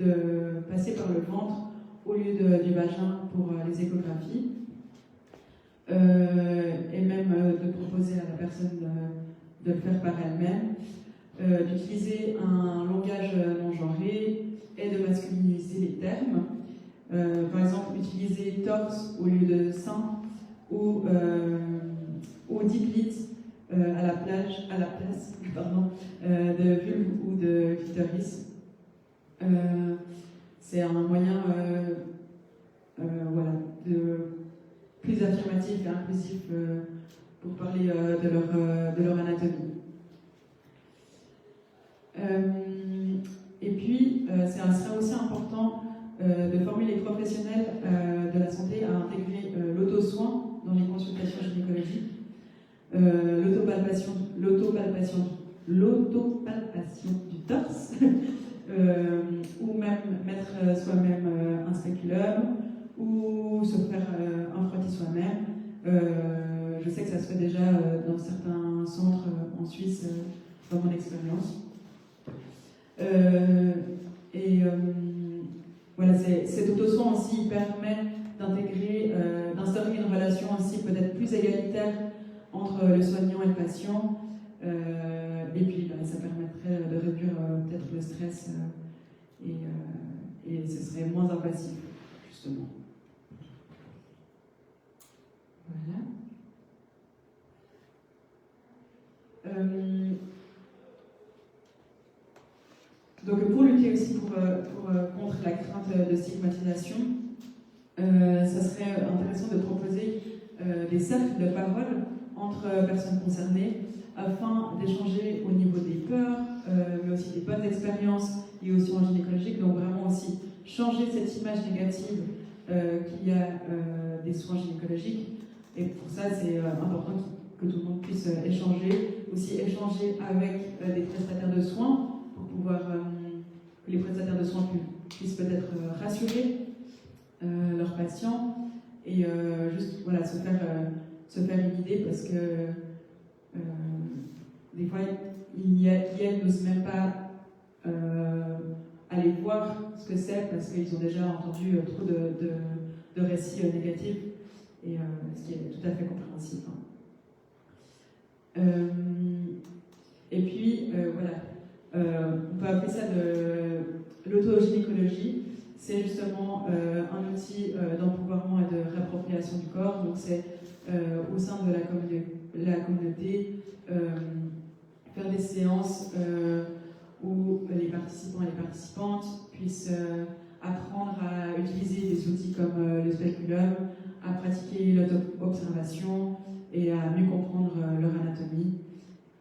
de passer par le ventre au lieu du vagin pour les échographies, et même de proposer à la personne de le faire par elle-même, d'utiliser un langage non genré et de masculiniser les termes. Par exemple, utiliser torse au lieu de sein ou diplyte à la place de vulve ou de clitoris. C'est un moyen de plus affirmatif et inclusif pour parler de leur anatomie. Et puis, ça serait aussi important de former les professionnels de la santé à intégrer l'auto-soin dans les consultations gynécologiques, l'autopalpation du torse, ou même mettre soi-même un spéculum, ou se faire un frottis soi-même. Je sais que ça se fait déjà dans certains centres en Suisse, dans mon expérience. Voilà, cet auto-soin aussi permet d'instaurer une relation aussi peut-être plus égalitaire entre le soignant et le patient, et puis ça permettrait de réduire peut-être le stress et ce serait moins invasif, justement. Voilà. Donc pour lutter aussi contre la crainte de stigmatisation, ça serait intéressant de proposer des cercles de parole entre personnes concernées afin d'échanger au niveau des peurs, mais aussi des bonnes expériences liées aux soins gynécologiques, donc vraiment aussi changer cette image négative qu'il y a des soins gynécologiques. Et pour ça, c'est important que tout le monde puisse échanger, aussi échanger avec des prestataires de soins pour pouvoir que les prestataires de soins puissent peut-être rassurer leurs patients et juste voilà, se faire une idée parce que des fois, ils n'osent même pas aller voir ce que c'est parce qu'ils ont déjà entendu trop de récits négatifs, et ce qui est tout à fait compréhensible. Et puis, voilà, On peut appeler ça de l'autogynécologie. C'est justement un outil d'empouvoirment et de réappropriation du corps. Donc c'est au sein de la communauté faire des séances où les participants et les participantes puissent apprendre à utiliser des outils comme le spéculum, à pratiquer l'auto-observation et à mieux comprendre leur anatomie.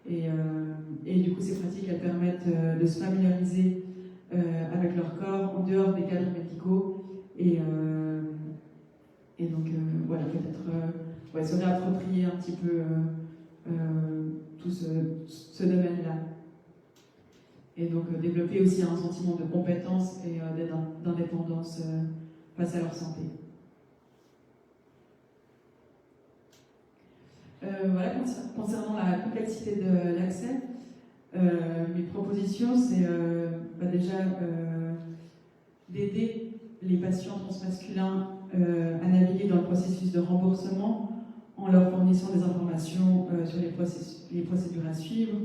Et du coup, ces pratiques, elles permettent de se familiariser avec leur corps en dehors des cadres médicaux et donc voilà, peut-être se réapproprier un petit peu tout ce domaine-là. Et donc développer aussi un sentiment de compétence et d'indépendance face à leur santé. Voilà, concernant la complexité de l'accès, mes propositions, c'est déjà d'aider les patients transmasculins à naviguer dans le processus de remboursement en leur fournissant des informations sur les procédures à suivre,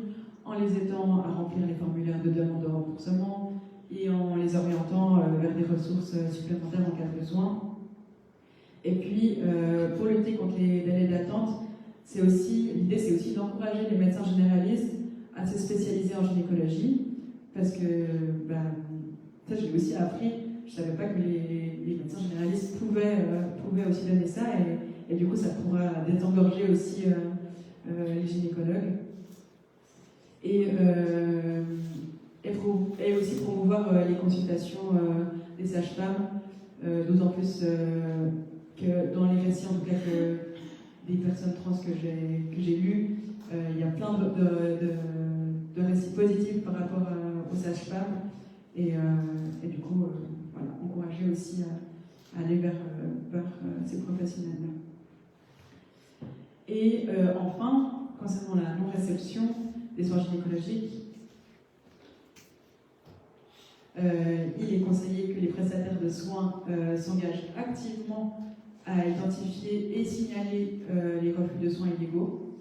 en les aidant à remplir les formulaires de demande de remboursement et en les orientant vers des ressources supplémentaires en cas de besoin. Et puis, pour lutter contre les délais d'attente, l'idée c'est aussi d'encourager les médecins généralistes à se spécialiser en gynécologie, parce que ça je l'ai aussi appris, je ne savais pas que les médecins généralistes pouvaient aussi donner ça, et du coup ça pourra désengorger aussi les gynécologues. Et aussi promouvoir les consultations des sages-femmes, d'autant plus que dans les récits en tout cas des personnes trans que j'ai lus, il y a plein de récits positifs par rapport aux sages-femmes et du coup voilà, encourager aussi à aller vers ces professionnels-là. Et enfin, concernant la non-réception des soins gynécologiques, il est conseillé que les prestataires de soins s'engagent activement à identifier et signaler les refus de soins illégaux.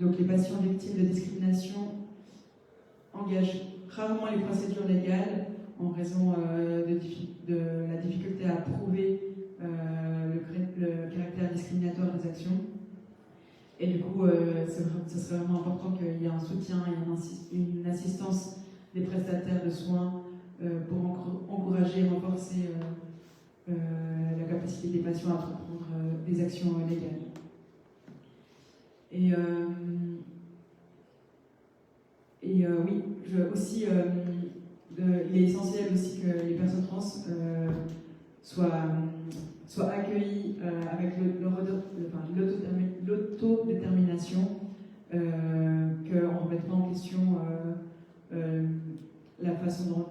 Donc les patients victimes de discrimination engagent rarement les procédures légales en raison de la difficulté à prouver le caractère discriminatoire des actions. Et du coup, ce serait vraiment important qu'il y ait un soutien et une assistance des prestataires de soins pour encourager et renforcer la capacité des patients à entreprendre des actions légales. Et oui, il est essentiel aussi que les personnes trans soient accueillies avec l'autodétermination, qu'en remettant en question la façon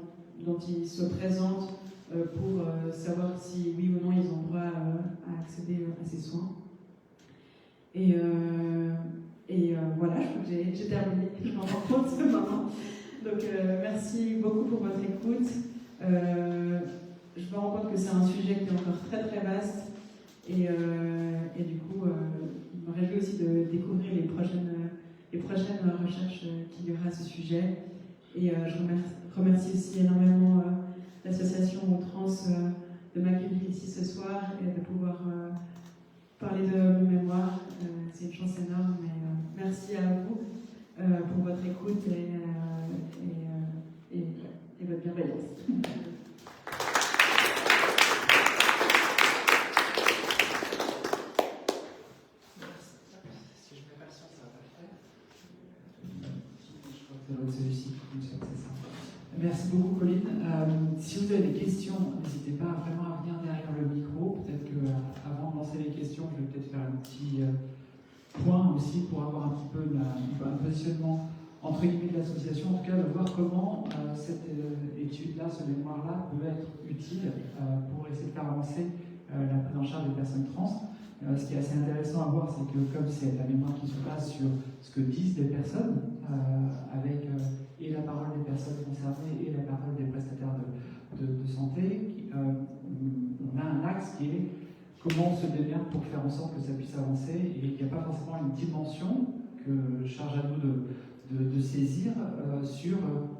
dont ils se présentent pour savoir si oui ou non ils ont droit à accéder à ces soins. Et voilà, je crois que j'ai terminé, je m'en rends compte maintenant. Donc merci beaucoup pour votre écoute. Je me rends compte que c'est un sujet qui est encore très très vaste et du coup, il me réjouit aussi de découvrir les prochaines recherches qu'il y aura à ce sujet. Et je remercie aussi énormément l'association Trans de m'accueillir ici ce soir et de pouvoir parler de mon mémoire. C'est une chance énorme, mais merci à vous pour votre écoute et votre bienveillance. Si je mets pas le son, ça va pas le faire. Je crois que ça doit être celui-ci. C'est ça. Merci beaucoup, Colline. Si vous avez des questions, n'hésitez pas vraiment à venir derrière le micro. Peut-être qu'avant de lancer les questions, je vais peut-être faire un petit point aussi pour avoir un petit peu un positionnement entre guillemets de l'association, en tout cas de voir comment cette étude-là, ce mémoire-là peut être utile pour essayer de faire avancer la prise en charge des personnes trans. Ce qui est assez intéressant à voir, c'est que comme c'est la mémoire qui se base sur ce que disent les personnes, avec et la parole des personnes concernées et la parole des prestataires de santé, on a un axe qui est comment on se démerde pour faire en sorte que ça puisse avancer, et il n'y a pas forcément une dimension que charge à nous de de saisir sur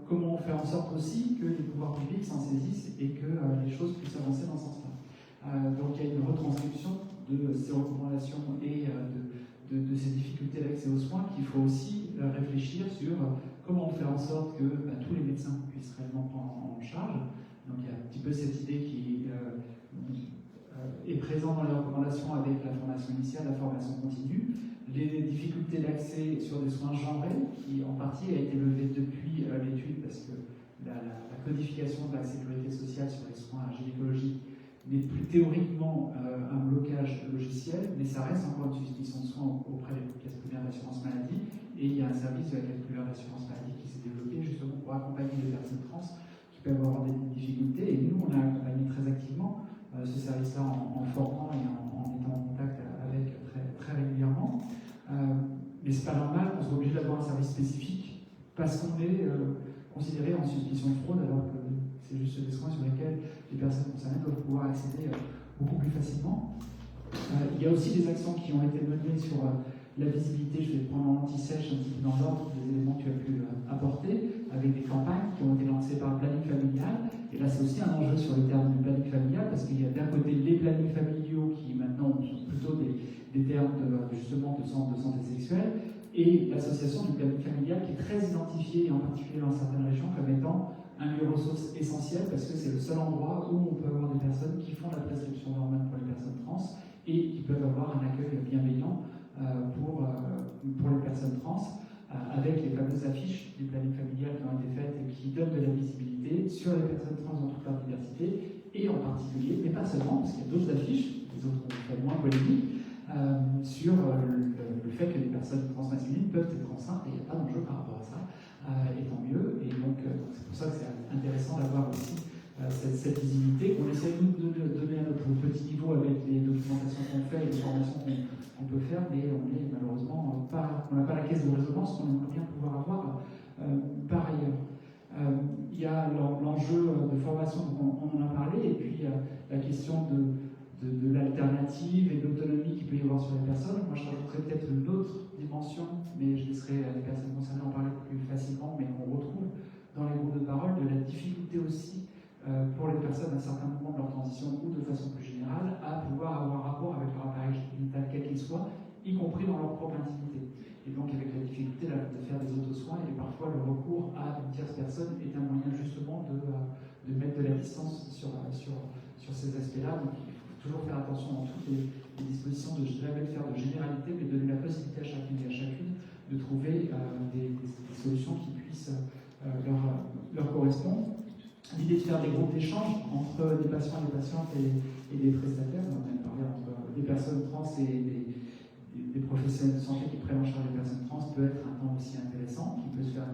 comment faire en sorte aussi que les pouvoirs publics s'en saisissent et que les choses puissent avancer dans ce sens-là. Donc il y a une retranscription de ces recommandations et de ces difficultés d'accès aux soins qu'il faut aussi réfléchir sur comment faire en sorte que tous les médecins puissent réellement prendre en charge. Donc il y a un petit peu cette idée qui est présente dans les recommandations avec la formation initiale, la formation continue, les difficultés d'accès sur des soins genrés, qui en partie a été levée depuis l'étude, parce que la codification de la sécurité sociale sur les soins gynécologiques n'est plus théoriquement un blocage logiciel, mais ça reste encore une suspicion de soins auprès des caisses primaires d'assurance maladie, et il y a un service de la caisse primaire d'assurance maladie qui s'est développé justement pour accompagner les personnes trans qui peuvent avoir des difficultés, et nous on a accompagné très activement ce service-là en formant et en étant en contact avec très régulièrement. Mais c'est pas normal qu'on soit obligé d'avoir un service spécifique parce qu'on est considéré en suspicion de fraude, alors que c'est juste des soins sur lesquels les personnes concernées doivent pouvoir accéder beaucoup plus facilement. Il y a aussi des actions qui ont été menées sur la visibilité. Je vais prendre en anti-sèche un petit peu dans l'ordre des éléments que tu as pu apporter, avec des campagnes qui ont été lancées par le planning familial. Et là, c'est aussi un enjeu sur le terme du planning familial, parce qu'il y a d'un côté les plannings familiaux qui maintenant sont plutôt des termes justement de centres de santé sexuelle, et l'association du planning familial qui est très identifiée, et en particulier dans certaines régions, comme étant un lieu ressource essentiel, parce que c'est le seul endroit où on peut avoir des personnes qui font la prescription d'hormones pour les personnes trans et qui peuvent avoir un accueil bienveillant pour les personnes trans, avec les fameuses affiches du planning familial qui ont été faites et qui donnent de la visibilité sur les personnes trans dans toute leur diversité, et en particulier, mais pas seulement, parce qu'il y a d'autres affiches, les autres ont fait moins polémiques, sur le fait que les personnes transmasculines peuvent être enceintes, et il n'y a pas d'enjeu par rapport à ça, et tant mieux. Et donc c'est pour ça que c'est intéressant d'avoir aussi cette visibilité qu'on essaie nous de donner à notre petit niveau avec les documentations qu'on fait et les formations qu'on peut faire, mais on est malheureusement on n'a pas la caisse de résonance qu'on aimerait bien pouvoir avoir par ailleurs. Il y a l'enjeu de formation, on en a parlé, et puis la question de l'alternative et de l'autonomie qu'il peut y avoir sur les personnes. Moi, je rajouterais peut-être une autre dimension, mais je laisserai les personnes concernées en parler plus facilement, mais qu'on retrouve dans les groupes de parole, de la difficulté aussi pour les personnes à un certain moment de leur transition ou de façon plus générale à pouvoir avoir rapport avec leur appareil génital quel qu'il soit, y compris dans leur propre intimité. Et donc avec la difficulté de faire des auto-soins, et parfois le recours à une tierce personne est un moyen justement de mettre de la distance sur ces aspects-là. Donc il faut toujours faire attention dans toutes les dispositions de, je dirais, faire de généralité, mais donner la possibilité à chacune et à chacune de trouver des solutions qui puissent leur correspondre. L'idée de faire des groupes d'échange entre des patients et des patientes et des prestataires, on a parlé entre des personnes trans et des professionnels de santé qui prennent en charge les personnes trans, peut être un temps aussi intéressant, qui peut se faire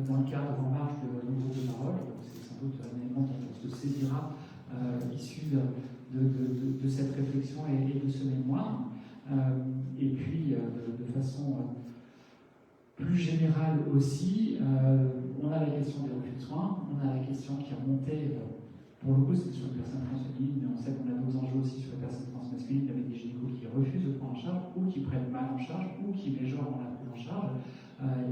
dans le cadre en marge de nos groupes de parole. C'est sans doute un élément dont on se saisira issu de cette réflexion et de ce mémoire. Et puis, de façon plus générale aussi, on a la question des refus de soins, on a la question qui est remontée, pour le coup c'était sur les personnes transmasculines, mais on sait qu'on a d'autres enjeux aussi sur les personnes transmasculines avec des gynécos qui refusent de prendre en charge, ou qui prennent mal en charge, ou qui majorent dans la prise en charge,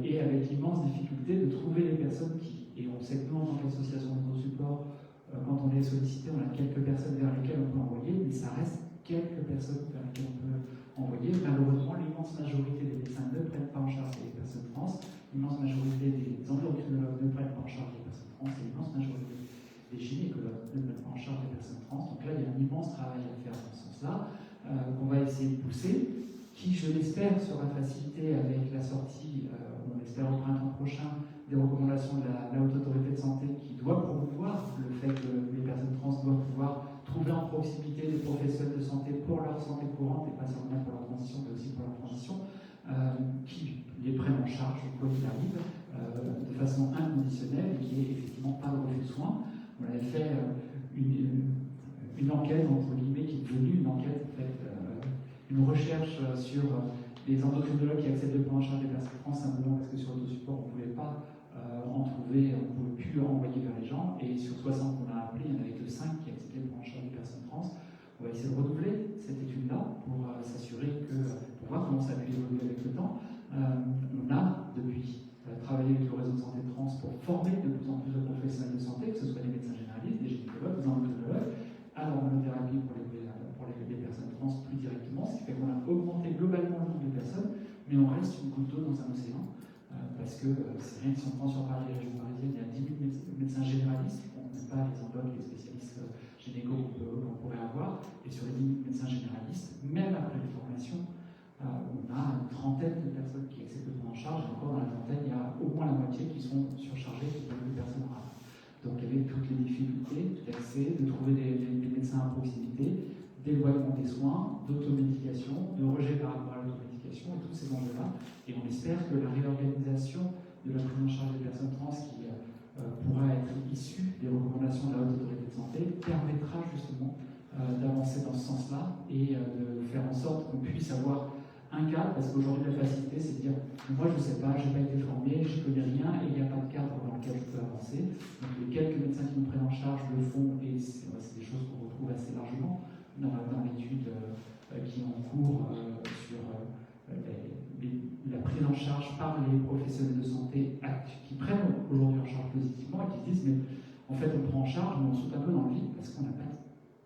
et avec l'immense difficulté de trouver les personnes qui, et on sait que nous en tant qu'association de support, quand on est sollicité, on a quelques personnes vers lesquelles on peut envoyer, mais ça reste quelques personnes vers lesquelles on peut envoyer. Malheureusement, l'immense majorité des médecins ne prennent pas en charge les personnes trans, l'immense majorité des endocrinologues ne prennent pas en charge les personnes trans, et l'immense majorité des gynécologues ne prennent pas en charge les personnes trans. Donc là, il y a un immense travail à faire dans ce sens-là, qu'on va essayer de pousser, qui, je l'espère, sera facilité avec la sortie, on l'espère au printemps prochain, des recommandations de la Haute Autorité de Santé qui doit promouvoir le fait que les personnes trans doivent pouvoir trouver en proximité des professionnels de santé pour leur santé courante, et pas seulement pour leur transition, mais aussi pour leur transition, qui les prennent en charge, quoi qu'il arrive, de façon inconditionnelle, et qui est effectivement pas le refus de soins. On avait fait une enquête, entre guillemets, qui est devenue une enquête, en fait, une recherche sur les endocrinologues qui acceptent de prendre en charge des personnes trans, simplement parce que sur l'autosupport, on ne pouvait pas en trouver, on ne pouvait plus le renvoyer vers les gens, et sur 60 qu'on a appelés, il n'y en avait que 5 qui acceptaient de prendre en charge des personnes trans. On va essayer de renouveler cette étude-là pour s'assurer que, pour voir comment ça a pu évoluer avec le temps. On a, depuis travaillé c'est rien, si on prend sur Paris, la région parisienne, il y a 10 000 médecins généralistes, on n'a pas les embauches, les spécialistes gynéco qu'on pourrait avoir, et sur les 10 000 médecins généralistes, même après les formations, on a une trentaine de personnes qui acceptent de prendre en charge, et encore dans la trentaine, il y a au moins la moitié qui sont surchargées, qui sont des personnes rares. Donc il y avait toutes les difficultés d'accès, de trouver des médecins à proximité, d'éloignement des soins, d'automédication, de rejet par rapport à l'automédication et tous ces enjeux-là. Et on espère que la réorganisation de la prise en charge des personnes trans qui pourra être issue des recommandations de la Haute Autorité de Santé permettra justement d'avancer dans ce sens-là et de faire en sorte qu'on puisse avoir un cadre, parce qu'aujourd'hui la facilité c'est de dire moi je ne sais pas, je n'ai pas été formé, je ne connais rien et il n'y a pas de cadre dans lequel je peux avancer. Donc les quelques médecins qui nous prennent en charge le font et c'est des choses qu'on retrouve assez largement dans l'étude qui est en cours sur la prise en charge par les professionnels de santé qui prennent aujourd'hui en charge positivement et qui disent mais en fait on prend en charge mais on saute un peu dans le vide parce qu'on n'a pas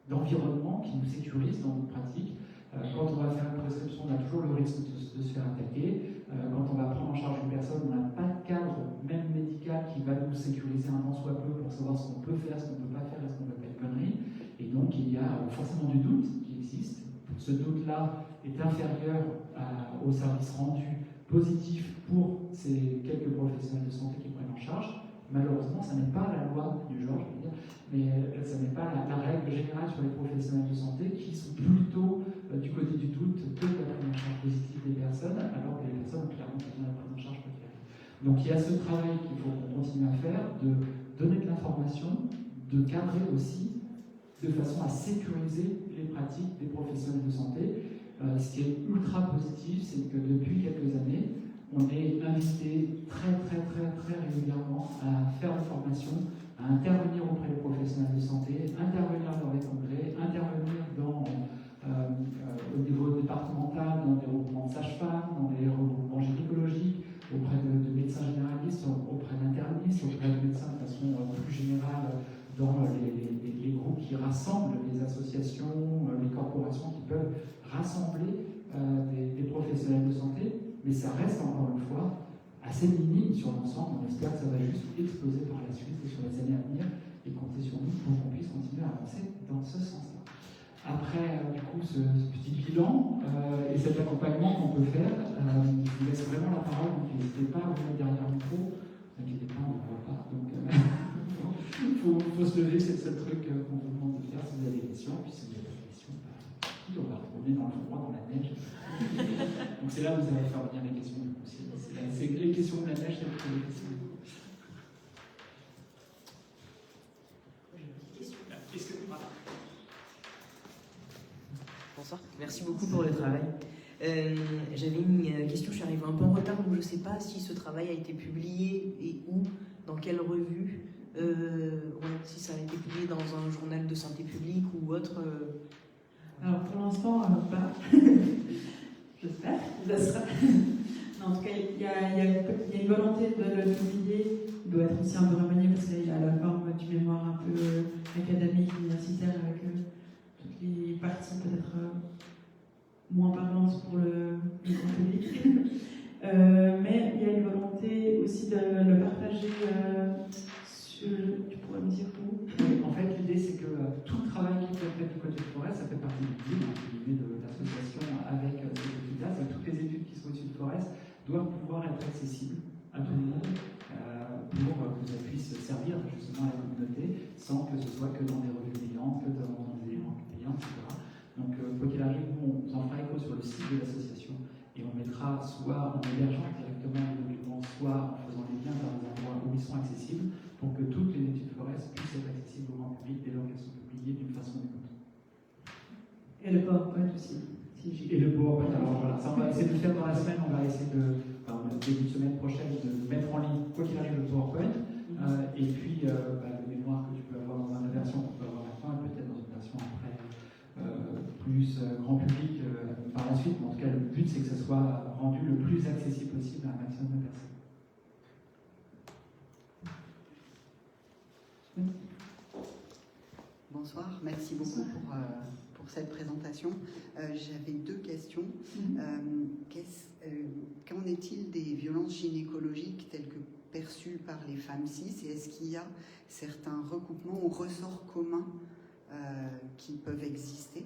d'environnement qui nous sécurise dans nos pratiques. Quand on va faire une prescription, on a toujours le risque de se faire attaquer. Quand on va prendre en charge une personne, on n'a pas de cadre, même médical, qui va nous sécuriser un tant soit peu pour savoir ce qu'on peut faire, ce qu'on ne peut pas faire, est-ce qu'on ne peut pas être connerie. Et donc, il y a forcément du doute qui existe. Ce doute-là est inférieur au service rendu positif pour ces quelques professionnels de santé qui prennent en charge. Malheureusement, ça n'est pas la loi du genre, je veux dire, mais ça n'est pas la règle générale sur les professionnels de santé qui sont plutôt du côté du doute que de la prise en charge positive des personnes, alors que les personnes ont clairement besoin de la prise en charge positive. Donc il y a ce travail qu'il faut qu'on continue à faire, de donner de l'information, de cadrer aussi de façon à sécuriser les pratiques des professionnels de santé. Ce qui est ultra positif, c'est que depuis quelques années, on est invité très régulièrement à faire des formations, à intervenir auprès des professionnels de santé, intervenir dans les congrès, intervenir au niveau départemental, dans des regroupements de sages-femmes, dans des regroupements gynécologiques, auprès de médecins généralistes, auprès d'internistes, auprès de médecins de façon plus générale, dans les groupes qui rassemblent les associations, les corporations qui peuvent rassembler des professionnels de santé, mais ça reste encore une fois assez minime sur l'ensemble. On espère que ça va juste exploser par la suite et sur les années à venir et compter sur nous pour qu'on puisse continuer à avancer dans ce sens-là. Après, du coup, ce petit bilan et cet accompagnement qu'on peut faire, je vous laisse vraiment la parole, donc n'hésitez pas à vous mettre derrière le micro. Ne vous inquiétez pas, on ne voit pas. Donc, il faut se lever, c'est le seul truc qu'on vous demande de faire si vous avez des questions. Puis si vous n'avez pas de questions, on va retourner dans le froid, dans la neige. Donc c'est là où vous allez faire venir les questions. C'est les questions de la neige, c'est les questions. Bonsoir, merci beaucoup pour le travail. J'avais une question, je suis arrivée un peu en retard, donc je ne sais pas si ce travail a été publié et où, dans quelle revue, si ça a été publié dans un journal de santé publique ou autre. Alors pour l'instant, pas. J'espère que ça sera. Non, en tout cas, il y a une volonté de le publier. Il doit être aussi un peu remanié parce qu'il a la forme du mémoire un peu académique, universitaire, avec toutes les parties peut-être moins parlantes pour le grand public. Mais il y a une volonté aussi de le partager tu pourrais me dire où? En fait, l'idée, c'est que tout le travail qui peut être fait du côté de Forest, ça fait partie du guide de l'association avec ces études-là. Toutes les études qui sont issues de Forest doivent pouvoir être accessibles à tout le monde pour que ça puisse servir justement à la communauté sans que ce soit que dans des revues payantes, que dans des éléments payants, etc. Donc, quoi qu'il arrive, nous, on en fera écho sur le site de l'association et on mettra soit en hébergeant directement les documents, soit en faisant des liens vers des endroits où ils sont accessibles pour que toutes les études Forest puissent être accessibles au grand public dès lors qu'elles sont publiées d'une façon ou d'une autre. Et le PowerPoint aussi. Et le PowerPoint, alors voilà, ça on va essayer de le faire dans la semaine, on va essayer début de semaine prochaine, de mettre en ligne, quoi qu'il arrive, le PowerPoint, et puis le mémoire que tu peux avoir dans une version qu'on peut avoir maintenant, et peut-être dans une version après plus grand public par la suite, mais en tout cas le but c'est que ça soit rendu le plus accessible possible à un maximum de personnes. Bonsoir, merci beaucoup pour cette présentation. J'avais deux questions. Qu'en est-il des violences gynécologiques telles que perçue par les femmes cis, et est-ce qu'il y a certains recoupements ou ressorts communs qui peuvent exister?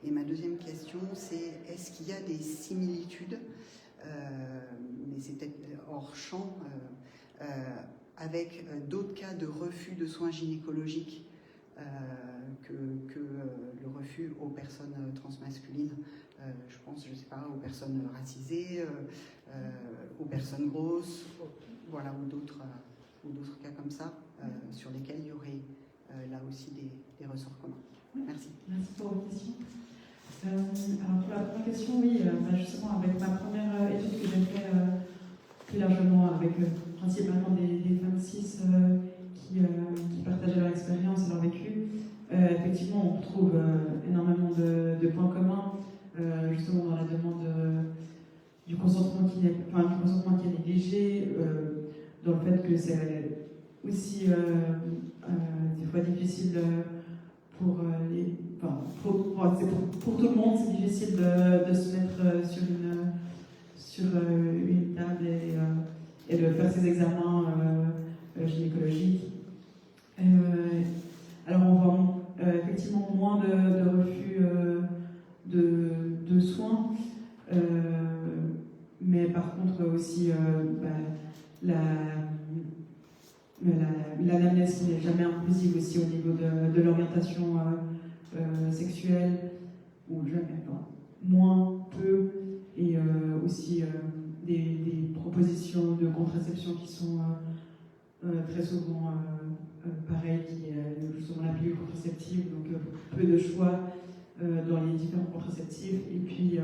Et ma deuxième question, c'est est-ce qu'il y a des similitudes, mais c'est peut-être hors champ, avec d'autres cas de refus de soins gynécologiques que le refus aux personnes transmasculines, je pense, je sais pas, aux personnes racisées, aux personnes grosses, voilà, ou d'autres cas comme ça, sur lesquels il y aurait là aussi des ressorts communs. Merci. Merci pour vos questions. Alors pour la première question, oui, justement avec ma première étude que j'ai fait plus largement avec principalement des femmes cis qui partageaient leur expérience et leur vécu, effectivement on retrouve énormément de points communs, justement dans la demande du consentement qui est négligé, dans le fait que c'est aussi des fois difficile pour tout le monde, c'est difficile de se mettre sur une table et de faire ses examens gynécologiques. Alors on voit effectivement moins de refus de soins, mais par contre aussi l'anamnèse qui n'est jamais inclusive aussi au niveau de l'orientation sexuelle, ou jamais, moins, peu, et aussi des propositions de contraception qui sont très souvent pareilles, qui est justement la pilule contraceptive, donc peu de choix dans les différents contraceptifs. Et puis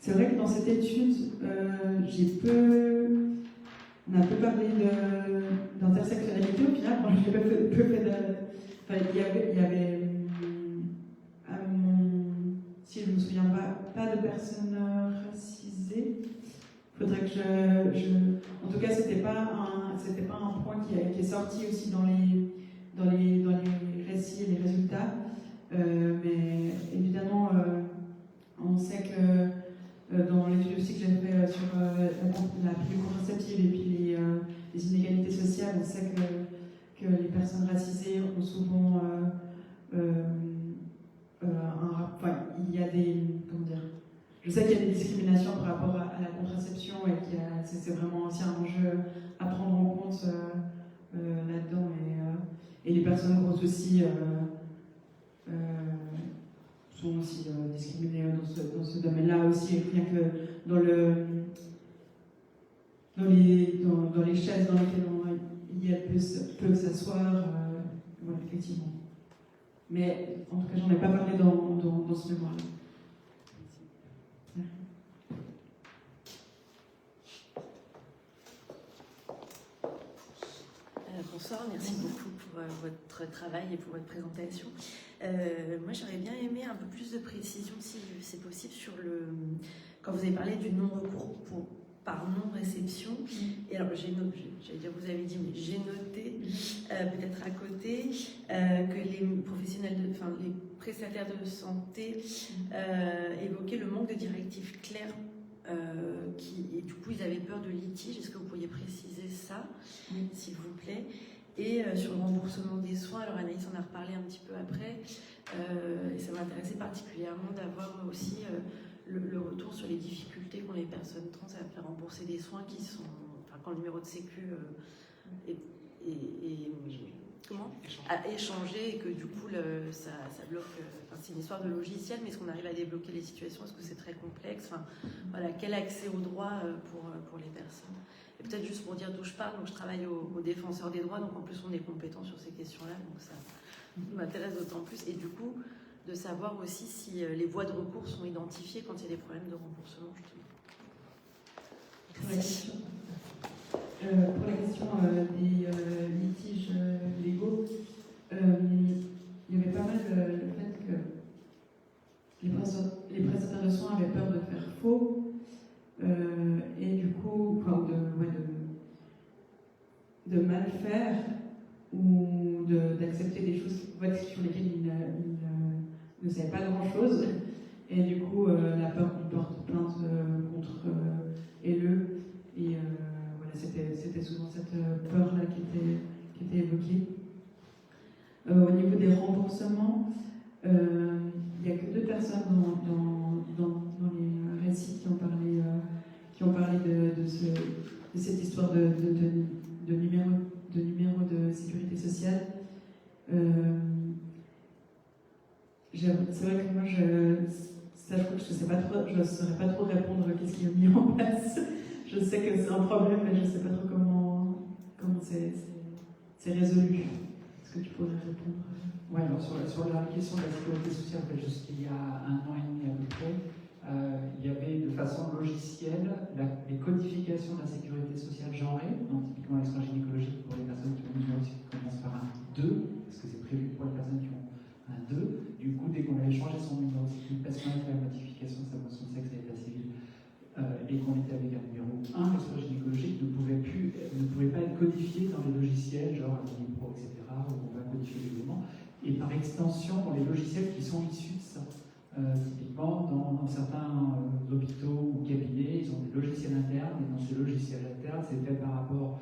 c'est vrai que dans cette étude, on a peu parlé d'intersectionnalité au final. Moi, j'ai peu fait de. Enfin, il y avait si je me souviens pas de personnes racisées. Faudrait que en tout cas, c'était pas un point qui est sorti aussi dans les récits et les résultats. Mais évidemment, on sait que dans l'étude aussi que j'ai fait sur la pilule contraceptive et puis les inégalités sociales, on sait que les personnes racisées ont souvent il y a des... Comment dire, je sais qu'il y a des discriminations par rapport à la contraception et c'est vraiment aussi un enjeu à prendre en compte là-dedans. Et les personnes grosses aussi sont aussi discriminées dans ce domaine-là aussi, rien que dans les chaises dans lesquelles il y a peut s'asseoir, voilà, effectivement. Mais en tout cas, j'en ai pas parlé dans ce mémoire-là. Bonsoir, merci beaucoup pour votre travail et pour votre présentation. Moi, j'aurais bien aimé un peu plus de précision, si c'est possible, sur quand vous avez parlé du non-recours par non-réception. Et alors, j'allais dire, vous avez dit, mais j'ai noté, peut-être à côté, que les professionnels, les prestataires de santé évoquaient le manque de directives claires. Et du coup, ils avaient peur de litige. Est-ce que vous pourriez préciser ça, s'il vous plaît? Et sur le remboursement des soins, alors Anaïs en a reparlé un petit peu après, et ça m'intéressait particulièrement d'avoir aussi le retour sur les difficultés qu'ont les personnes trans à faire rembourser des soins qui sont, quand le numéro de sécu à échanger, et que du coup ça bloque. C'est une histoire de logiciel, mais est-ce qu'on arrive à débloquer les situations? Est-ce que c'est très complexe? Voilà, quel accès au droit pour les personnes? Et peut-être juste pour dire d'où je parle, donc je travaille au défenseur des droits, donc en plus on est compétent sur ces questions-là, donc ça m'intéresse d'autant plus. Et du coup, de savoir aussi si les voies de recours sont identifiées quand il y a des problèmes de remboursement, justement. Pour la question des litiges légaux, il y avait pas mal le fait que les prestataires de soins avaient peur de faire faux et du coup, de mal faire ou d'accepter des choses sur lesquelles ils ne savaient pas grand-chose. Et du coup, la peur qu'on porte plainte contre LE. Et voilà, c'était souvent cette peur-là qui était évoquée. Au niveau des remboursements, il n'y a que 2 personnes dans les récits qui ont parlé de cette histoire de numéro de sécurité sociale. C'est vrai que moi, je ne saurais pas trop répondre à qu'est-ce qui est mis en place. Je sais que c'est un problème, mais je ne sais pas trop comment c'est résolu. Est-ce que tu pourrais répondre? Oui, alors sur la question de la sécurité sociale, jusqu'il y a 1 an et demi à peu près, il y avait de façon logicielle les codifications de la sécurité sociale genrée, donc typiquement l'extra-gynécologique pour les personnes qui ont une numéro qui commence par un 2, parce que c'est prévu pour les personnes qui ont un 2. Du coup, dès qu'on avait changé son numéro de sécurité, parce qu'on a fait la modification de sa mention de sexe à l'état civil, et qu'on était avec un numéro 1, l'extra-gynécologique ne pouvait pas être codifié dans les logiciels, genre Unipro, etc., où on va codifier les éléments, et par extension dans les logiciels qui sont issus de ça. Typiquement, dans certains hôpitaux ou cabinets, ils ont des logiciels internes, et dans ces logiciels internes, c'est fait par rapport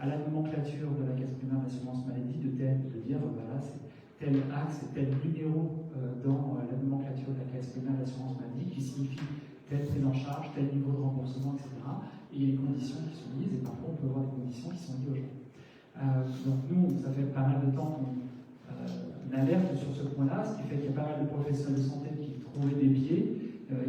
à la nomenclature de la caisse primaire d'assurance maladie, de dire, voilà, c'est tel axe et tel numéro dans la nomenclature de la caisse primaire d'assurance maladie, qui signifie telle prise en charge, tel niveau de remboursement, etc. Et il y a les conditions qui sont mises, et parfois on peut avoir des conditions qui sont liées aux gens. Donc nous, ça fait pas mal de temps qu'on alerte sur ce point-là, ce qui fait qu'il y a pas mal de professionnels de santé qui trouvaient des biais,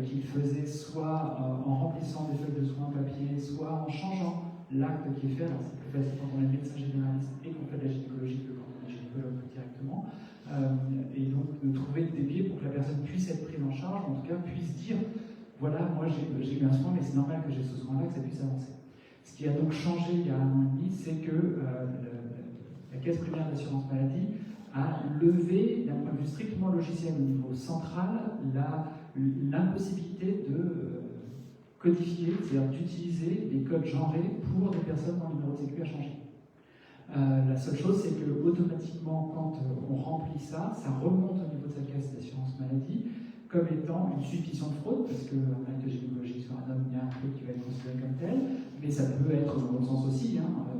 qui le faisaient soit en remplissant des feuilles de soins papier, soit en changeant l'acte qui est fait. Alors c'est plus facile quand on est médecin généraliste et qu'on fait de la gynécologie que quand on est gynécologue directement. Et donc de trouver des biais pour que la personne puisse être prise en charge, en tout cas puisse dire voilà, moi j'ai eu un soin, mais c'est normal que j'ai ce soin-là, que ça puisse avancer. Ce qui a donc changé il y a 1 an et demi, c'est que la Caisse primaire d'assurance maladie a levé, d'un point de vue strictement logiciel au niveau central, l'impossibilité de codifier, c'est-à-dire d'utiliser des codes genrés pour des personnes dont le numéro de sécu a changé. La seule chose, c'est que automatiquement, quand on remplit ça, ça remonte au niveau de sa caisse d'assurance maladie comme étant une suspicion de fraude, parce qu'un acte gynécologique sur un homme, il y a un truc qui va être considéré comme tel, mais ça peut être dans l'autre sens aussi.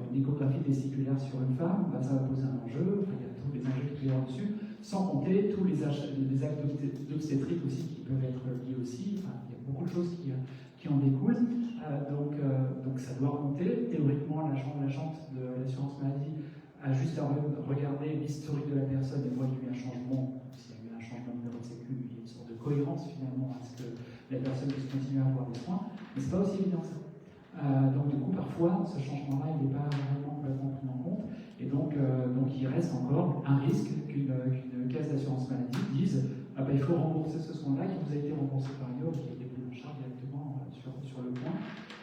Une échographie testiculaire sur une femme, ça va poser un enjeu, il y a tous les enjeux qui peuvent dessus, sans compter tous les actes d'obstétrique aussi qui peuvent être liés aussi. Il y a beaucoup de choses qui en découlent. Donc ça doit remonter. Théoriquement, l'agente de l'assurance maladie a juste à regarder l'historique de la personne et voir qu'il y a eu un changement, s'il y a eu un changement de numéro de sécu, il y a une sorte de cohérence finalement à ce que la personne puisse continuer à avoir des soins, mais c'est pas aussi évident ça. Donc du coup, parfois, ce changement-là, il n'est pas vraiment complètement pris en compte, et donc il reste encore un risque qu'une caisse d'assurance maladie dise il faut rembourser ce soin-là qui vous a été remboursé par une autre, qui a été pris en charge directement sur le point.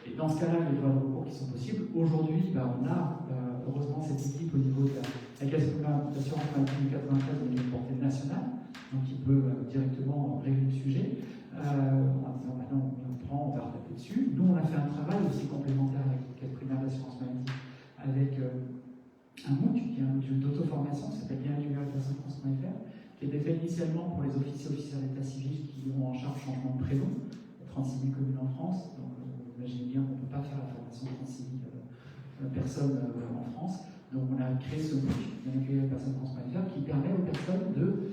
Et dans ce cas-là, les voies de recours qui sont possibles. Aujourd'hui, on a heureusement cette équipe au niveau de la caisse d'assurance maladie du 93 avec une portée nationale, donc qui peut directement régler le sujet. En disant maintenant on va retaper dessus. Nous, on a fait un travail aussi complémentaire avec la caisse primaire d'assurance maladie, avec un MOOC, qui est un module d'auto-formation, qui s'appelle Bien Accueillir les personnes trans.fr, qui était fait initialement pour les officiers d'état civil qui ont en charge le changement de prénom. Il y a 36 000 communes en France, donc vous imaginez bien qu'on ne peut pas faire la formation de 36 000 personnes en France. Donc on a créé ce MOOC, Bien Accueillir les personnes trans.fr, qui permet aux personnes de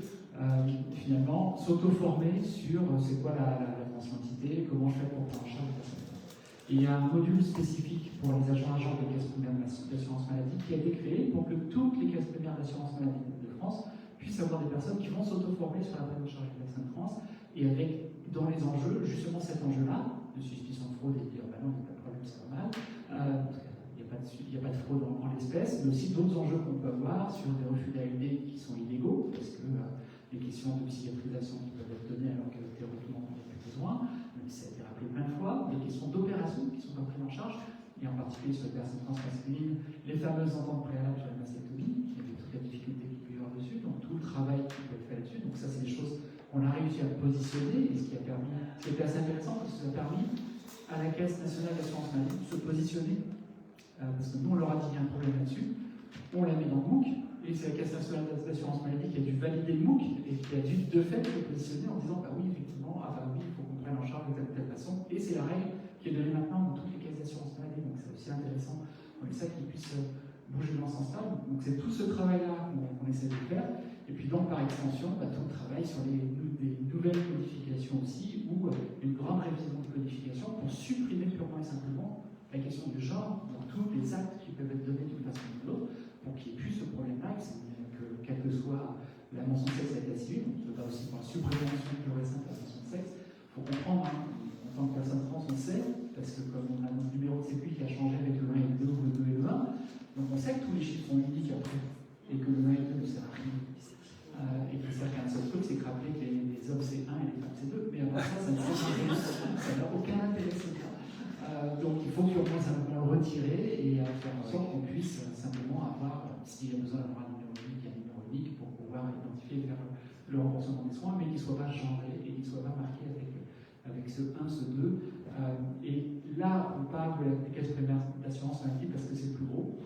finalement s'auto-former sur c'est quoi la mensualité, comment je fais pour prendre en charge les personnes. Et il y a un module spécifique pour les agents de caisse primaire d'assurance maladie qui a été créé pour que toutes les caisses primaires d'assurance maladie de France puissent avoir des personnes qui vont s'auto-former sur la prise en charge des personnes trans, et avec dans les enjeux, justement cet enjeu-là, de suspicion de fraude et de dire non, il n'y a pas de problème, c'est normal, il n'y a pas de fraude en l'espèce, mais aussi d'autres enjeux qu'on peut avoir sur des refus d'ALD qui sont illégaux, parce que des questions de psychiatrisation qui peuvent être données alors que théoriquement on n'a plus besoin, mais ça a été rappelé plein de fois, des questions d'opération qui sont pas prises en charge, et en particulier sur les personnes trans masculines, les fameuses ententes préalables sur la mastectomie, qui avait toute la difficulté qu'il peut y avoir dessus, donc tout le travail qui peut être fait là-dessus. Donc ça, c'est des choses qu'on a réussi à positionner, et ce qui était assez intéressant, parce que ça a permis à la Caisse nationale d'assurance maladie de se positionner, parce que nous, on leur a dit qu'il y a un problème là-dessus, on la met dans le MOOC, Et c'est la Caisse nationale d'assurance maladie qui a dû valider le MOOC et qui a dû de fait se positionner en disant bah oui, effectivement, oui, il faut qu'on prenne en charge de telle ou telle façon. Et c'est la règle qui est donnée maintenant dans toutes les caisses d'assurance maladie. Donc c'est aussi intéressant comme ça qu'ils puissent bouger dans ce sens-là. Donc c'est tout ce travail-là qu'on essaie de faire. Et puis donc par extension, tout le travail sur des nouvelles codifications aussi, ou une grande révision de codification pour supprimer purement et simplement la question du genre dans tous les actes qui peuvent être donnés d'une façon ou d'une autre, pour qu'il n'y ait plus ce problème-là, que quelle que soit la mention de sexe à l'état civil, donc ça va aussi pour la suprévention pure et simple de la mention de sexe. Il faut comprendre, en tant que personne trans, on sait, parce que comme on a notre numéro de sécu qui a changé avec le 1 et le 2 ou le 2 et le 1, donc on sait que tous les chiffres sont uniques après, et que le 1 et le 2 ne sert à rien. Et que ça fait un seul truc, c'est que rappeler que les hommes c'est 1 et les femmes c'est 2, mais avant ça ne sert à rien, ça n'a aucun intérêt. Donc il faut qu'on commence à le retirer et à faire en sorte qu'on puisse simplement avoir, s'il y a besoin d'avoir un numéro unique pour pouvoir identifier et faire le remboursement des soins, mais qu'il ne soit pas genré et qu'il ne soit pas marqué avec ce 1, ce 2. Et là, on parle des caisses primaires d'assurance maladie parce que c'est plus gros.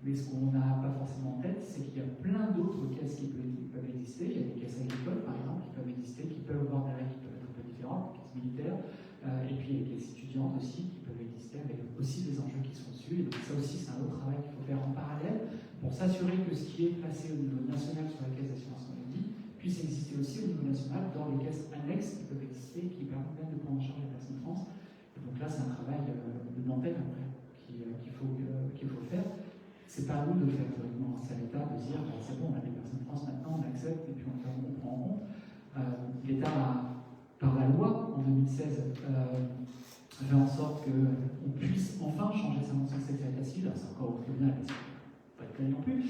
Mais ce qu'on n'a pas forcément en tête, c'est qu'il y a plein d'autres caisses qui peuvent exister. Il y a des caisses agricoles, par exemple, qui peuvent exister, qui peuvent avoir des règles qui peuvent être un peu différentes, des caisses militaires. Et puis il y a des caisses étudiantes aussi qui peuvent exister avec aussi des enjeux qui sont dessus. Et donc ça aussi, c'est un autre travail qu'il faut faire en parallèle pour s'assurer que ce qui est placé au niveau national sur la caisse d'assurance maladie puisse exister aussi au niveau national dans les caisses annexes qui peuvent exister et qui permettent même de prendre en charge les personnes trans. Et donc là, c'est un travail de dentelle après qu'il faut faire. C'est pas à nous de le faire directement, c'est à l'État de dire c'est bon, on a des personnes trans maintenant, on accepte et puis on prend en compte. L'État, par la loi en 2016, fait en sorte qu'on puisse enfin changer sa mention de sexe à l'état civil. C'est encore au tribunal, pas de cas non plus.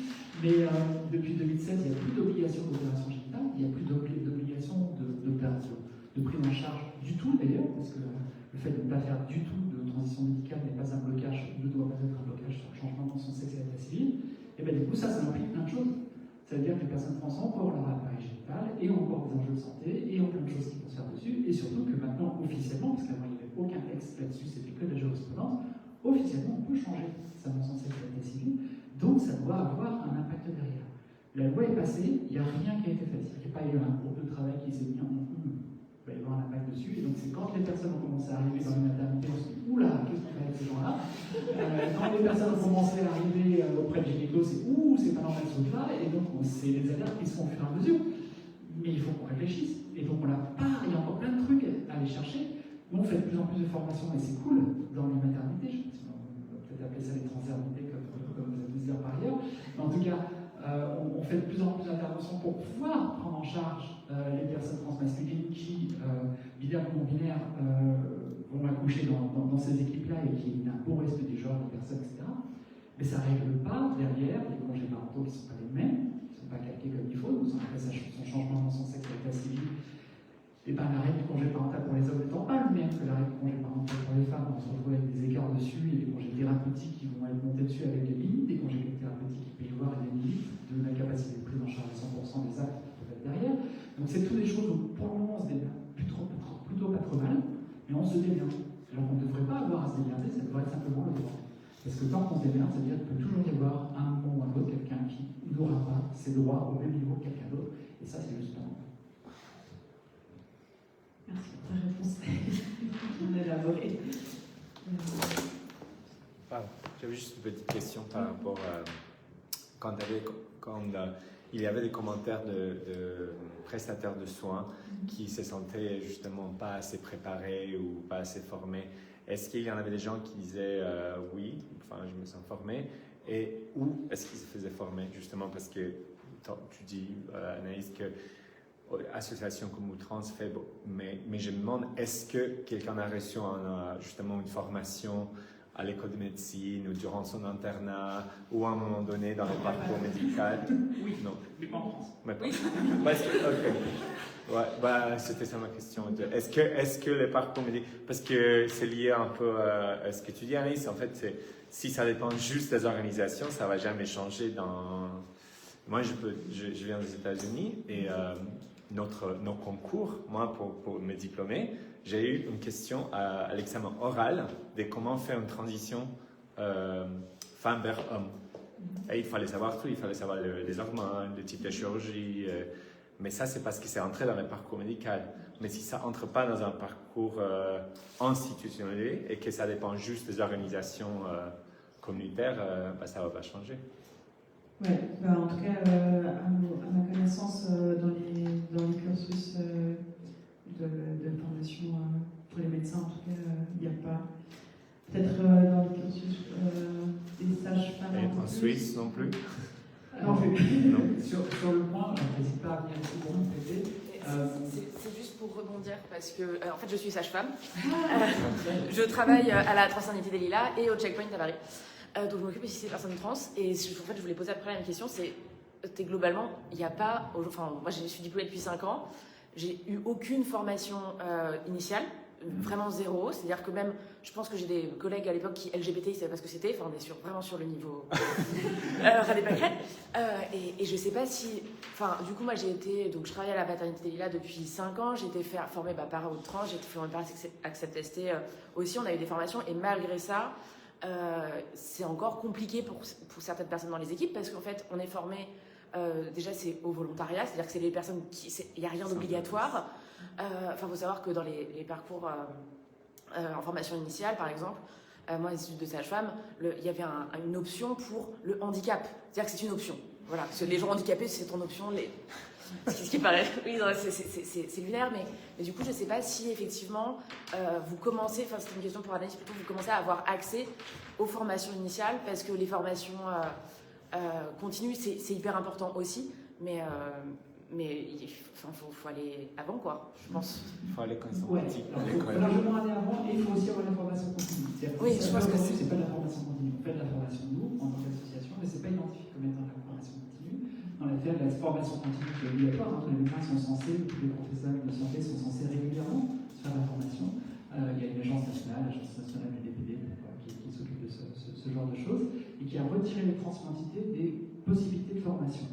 Mais depuis 2016, il n'y a plus d'obligation d'opération génitale, il n'y a plus d'obligation de prise en charge du tout d'ailleurs, parce que le fait de ne pas faire du tout de transition médicale n'est pas un blocage, ne doit pas être un blocage sur le changement de mention de sexe à l'état civil. Et bien du coup, ça implique plein de choses. C'est-à-dire que les personnes trans ont encore leur appareil génital et ont encore des enjeux de santé et ont plein de choses qui vont se faire dessus. Et surtout que maintenant, officiellement, parce qu'avant il n'y avait aucun texte là-dessus, c'était que de la jurisprudence, officiellement on peut changer sa mention de sexe à l'état civil. Donc ça doit avoir un impact derrière. La loi est passée, il n'y a rien qui a été fait. Il n'y a pas eu un groupe de travail qui s'est mis en il va y avoir un impact dessus. Et donc, c'est quand les personnes ont commencé à arriver dans les maternités, on se dit oula, qu'est-ce qu'on fait avec ces gens-là Quand les personnes ont commencé à arriver auprès de gynéco, c'est ouh, c'est pas normal ce truc-là. Et donc, c'est des alertes qui se font au fur et à mesure. Mais il faut qu'on réfléchisse. Et donc, on n'a pas, il y a encore plein de trucs à aller chercher. Nous, on fait de plus en plus de formations, et c'est cool, dans les maternités. On va peut-être appeler ça les transermités, comme vous avez pu dire par ailleurs. Mais en tout cas, on fait de plus en plus d'interventions pour pouvoir prendre en charge les personnes transmasculines qui, binaires ou non-binaires, vont accoucher dans ces équipes-là et qui ont un bon respect du genre des personnes, etc. Mais ça ne règle pas derrière les congés parentaux qui ne sont pas les mêmes, qui ne sont pas calqués comme il faut. Nous avons fait son changement dans son sexe à l'état civil. Et bien la règle du congé parental pour les hommes n'étant pas le même que la règle du congé parental pour les femmes, on se retrouve avec des écarts dessus et des congés thérapeutiques qui vont être montés dessus avec des limites, des congés thérapeutiques qui peuvent y avoir et des limites de la capacité de prise en charge de 100% des actes qui peuvent être derrière. Donc c'est toutes des choses où pour le moment on se démerde plutôt pas trop mal, mais on se démerde. Alors on ne devrait pas avoir à se démerder, ça devrait être simplement le droit. Parce que tant qu'on se démerde, ça veut dire qu'il peut toujours y avoir à un moment ou à un autre quelqu'un qui n'aura pas ses droits au même niveau que quelqu'un d'autre, et ça c'est juste pas bon. Merci pour ta réponse. On a élaboré. J'avais juste une petite question par rapport à quand il y avait des commentaires de prestataires de soins qui se sentaient justement pas assez préparés ou pas assez formés. Est-ce qu'il y en avait des gens qui disaient oui, enfin je me sens formé, et où est-ce qu'ils se faisaient former justement parce que tu dis Anaïs que association comme Outrans fait, mais je me demande, est-ce que quelqu'un a reçu justement une formation à l'école de médecine ou durant son internat ou à un moment donné dans le parcours médical? Oui, non. Mais pas en France. Mais pas. Ok. Ouais, c'était ça ma question. Est-ce que le parcours médical, parce que c'est lié un peu à ce que tu dis, Alice, en fait, si ça dépend juste des organisations, ça va jamais changer dans... Moi, je viens des États-Unis et nos concours, moi, pour me diplômer, j'ai eu une question à l'examen oral de comment faire une transition femme vers homme. Et il fallait savoir tout, il fallait savoir les hormones, le type de chirurgie. Mais ça, c'est parce que c'est entré dans le parcours médical. Mais si ça entre pas dans un parcours institutionnel et que ça dépend juste des organisations communautaires, ça va pas changer. Oui, en tout cas, à ma connaissance, dans les cursus de formation pour les médecins, en tout cas, il n'y a pas. Peut-être dans le cursus des sages-femmes. Et en Suisse non plus. Non. Non. Sur le point, je n'hésite pas à venir tout le monde prêter. C'est juste pour rebondir parce que en fait je suis sage-femme. Je travaille à la Transcendentité des Lilas et au Checkpoint à Paris. Donc je m'occupe aussi des personnes trans et en fait je voulais poser après la même question, c'est globalement il n'y a pas, enfin moi je suis diplômée depuis 5 ans, j'ai eu aucune formation initiale, vraiment zéro, c'est-à-dire que même je pense que j'ai des collègues à l'époque qui LGBT ils savaient pas ce que c'était, enfin on est vraiment sur le niveau Radé Pâquerette et je sais pas si, enfin du coup moi donc je travaille à la maternité des Lilas depuis 5 ans, j'ai été formée par Haute-Trans, j'ai été formée par Accept ST aussi, on a eu des formations et malgré ça c'est encore compliqué pour certaines personnes dans les équipes parce qu'en fait on est formé déjà c'est au volontariat, c'est-à-dire que c'est les personnes il n'y a rien d'obligatoire. Faut savoir que dans les parcours en formation initiale par exemple, moi les études de sage-femme, il y avait une option pour le handicap, c'est-à-dire que c'est une option, voilà, parce que les gens handicapés c'est ton option, ce qui paraît, oui, c'est lunaire, mais du coup, je ne sais pas si effectivement vous commencez, enfin c'est une question pour Anaïs, plutôt vous commencez à avoir accès aux formations initiales, parce que les formations continues, c'est hyper important aussi, mais faut aller avant, quoi, je pense. Il faut aller quand ils sont Ouais, petits. il faut largement aller avant et il faut aussi avoir la formation continue. Oui, je pense que c'est pas de la formation continue, on fait de la formation nous, en tant qu'association, mais c'est pas identifié comme étant de la formation continue. Dans laquelle la formation continue qui est obligatoire, tous les médecins sont censés, tous les professionnels de santé sont censés régulièrement faire de la formation. Il y a une agence nationale du DPD, qui s'occupe de ce genre de choses, et qui a retiré les transidentités des possibilités de formation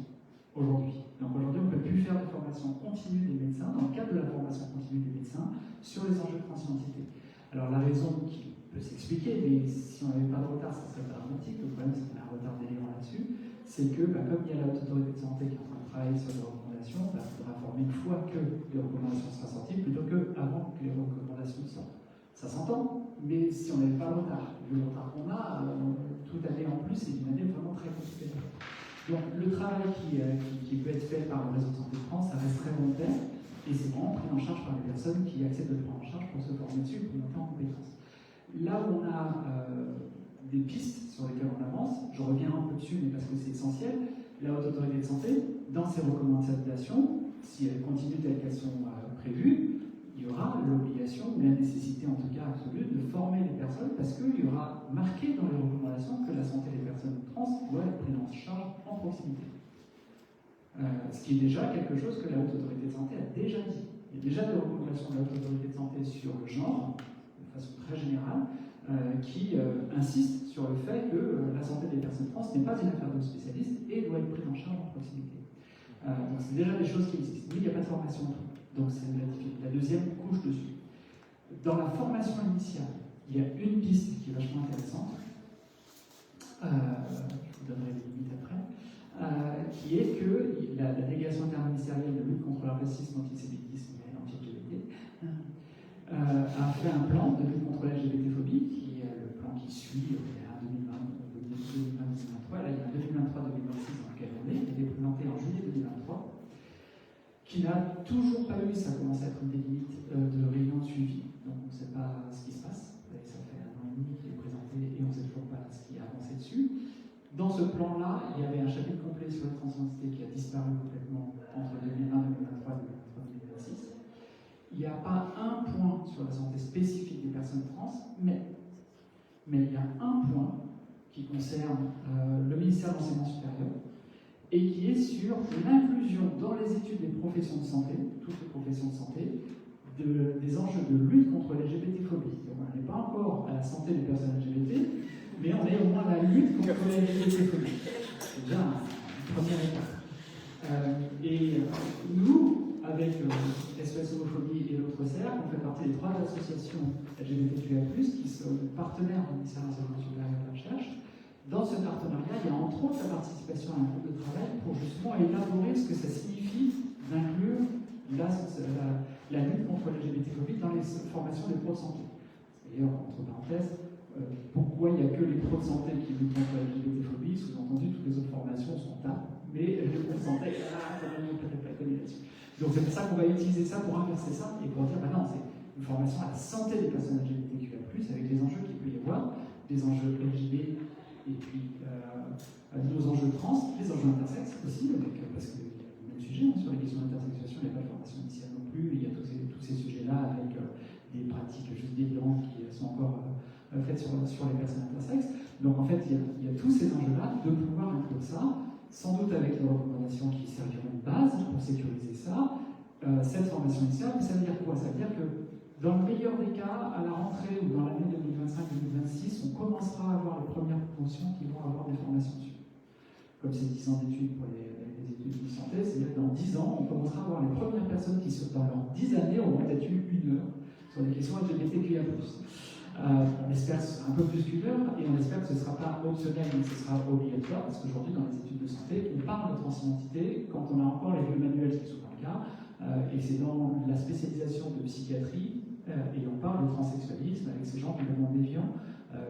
aujourd'hui. Donc aujourd'hui, on ne peut plus faire de formation continue des médecins, dans le cadre de la formation continue des médecins, sur les enjeux de transidentité. Alors la raison qui peut s'expliquer, mais si on n'avait pas de retard, ça serait pas dramatique, le problème c'est qu'on a un retard d'éléments là-dessus, c'est que comme il y a la Haute Autorité de Santé qui est en train de travailler sur les recommandations, il faudra former une fois que les recommandations seront sorties, plutôt qu'avant que les recommandations sortent. Ça s'entend, mais si on n'avait pas le retard qu'on a, toute année en plus, c'est une année vraiment très compliquée. Donc le travail qui peut être fait par le réseau de santé de France, ça reste très volontaire, et c'est vraiment pris en charge par les personnes qui acceptent de le prendre en charge pour se former dessus, pour monter en compétences. Là où on a des pistes sur lesquelles on avance, je reviens un peu dessus, mais parce que c'est essentiel, la Haute Autorité de Santé, dans ses recommandations, si elles continuent telles qu'elles sont prévues, il y aura l'obligation, ou la nécessité en tout cas absolue, de former les personnes, parce qu'il y aura marqué dans les recommandations que la santé des personnes trans doit être prise en charge en proximité. Ce qui est déjà quelque chose que la Haute Autorité de Santé a déjà dit. Il y a déjà des recommandations de la Haute Autorité de Santé sur le genre, de façon très générale, qui insiste sur le fait que la santé des personnes trans n'est pas une affaire de spécialistes et doit être prise en charge en proximité. Donc c'est déjà des choses qui existent. Mais il n'y a pas de formation. Donc c'est la deuxième couche dessus. Dans la formation initiale, il y a une piste qui est vachement intéressante. Je vous donnerai les limites après. Qui est que la délégation interministérielle de lutte contre le racisme, l'antisémitisme et l'anti-LGBT a fait un plan de lutte contre l'LGBT-phobie, qui est le plan qui suit en 2020-2023. Là, il y a un 2023-2026 dans lequel on est. Il a été présenté en juillet 2023, qui n'a toujours pas eu, ça commence à être une des limites de réunion de suivi. Donc on ne sait pas ce qui se passe. Et ça fait 1 an et demi qu'il est présenté et on ne sait toujours pas ce qui est avancé dessus. Dans ce plan-là, il y avait un chapitre complet sur la transidentité qui a disparu complètement entre 2020, 2023 et 2026. Il n'y a pas un point sur la santé spécifique des personnes trans, mais il y a un point qui concerne le ministère de l'Enseignement supérieur et qui est sur l'inclusion dans les études des professions de santé, toutes les professions de santé, des enjeux de lutte contre l'LGBT-phobie. Donc on n'est pas encore à la santé des personnes LGBT, mais on est au moins à la lutte contre l'LGBT-phobie. C'est déjà une première étape. Et nous, avec SOS Homophobie et l'autre CERF, on fait partie des 3 associations LGBTQIA+, qui sont partenaires du ministère de l'Enseignement supérieur et de la Recherche, Dans ce partenariat, il y a entre autres la participation à un groupe de travail pour justement élaborer ce que ça signifie d'inclure la lutte contre l'LGBT-phobie dans les formations des pros de santé. D'ailleurs, entre parenthèses, pourquoi il n'y a que les pros de santé qui luttent contre l'LGBT-phobie, sous-entendu, toutes les autres formations sont là, mais les pros de santé, peut-être pas connu là-dessus. Donc c'est pour ça qu'on va utiliser ça pour inverser ça et pour dire, bah non, c'est une formation à la santé des personnes LGBTQIA+, avec les enjeux qu'il peut y avoir, des enjeux LGBT, et puis nos enjeux trans, les enjeux intersexes aussi, parce qu'il y a le même sujet sur les questions d'intersexuation, il n'y a pas de formation initiale non plus, il y a tous ces sujets-là avec des pratiques juste déviantes qui sont encore faites sur les personnes intersexes. Donc en fait, il y a tous ces enjeux-là de pouvoir inclure ça, sans doute avec les recommandations qui serviront de base pour sécuriser ça. Cette formation initiale, ça veut dire quoi? Ça veut dire que dans le meilleur des cas, à la rentrée ou dans l'année 2025-2026, on commencera à avoir les premières promotions qui vont avoir des formations dessus. Comme c'est 10 ans d'études pour les études de santé, c'est-à-dire que dans 10 ans, on commencera à avoir les premières personnes qui, dans leurs 10 années, auront peut-être eu 1 heure sur les questions LGBTQIA+. On espère que ce sera un peu plus qu'1 heure, et on espère que ce ne sera pas optionnel, mais que ce sera obligatoire, parce qu'aujourd'hui, dans les études de santé, on parle de transidentité quand on a encore les vieux manuels, qui sont souvent le cas, et c'est dans la spécialisation de psychiatrie, et on parle de transsexualisme avec ces gens complètement déviants,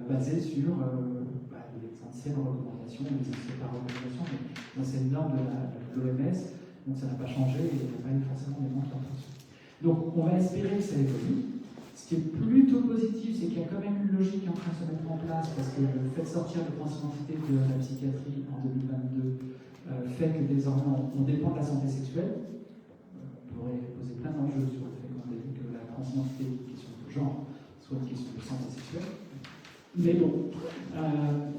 basés sur les anciennes recommandations, les anciennes recommandations, mais l'ancienne norme de l'OMS, donc ça n'a pas changé et il n'y a pas eu forcément des manques d'attention. Donc on va espérer que ça évolue. Ce qui est plutôt positif, c'est qu'il y a quand même une logique en train de se mettre en place, parce que le fait de sortir de transidentité de la psychiatrie en 2022 fait que désormais on dépend de la santé sexuelle. On pourrait poser plein d'enjeux sur le fait qu'on ait vu que la transidentité est une question de genre, soit une question de santé sexuelle. Mais bon,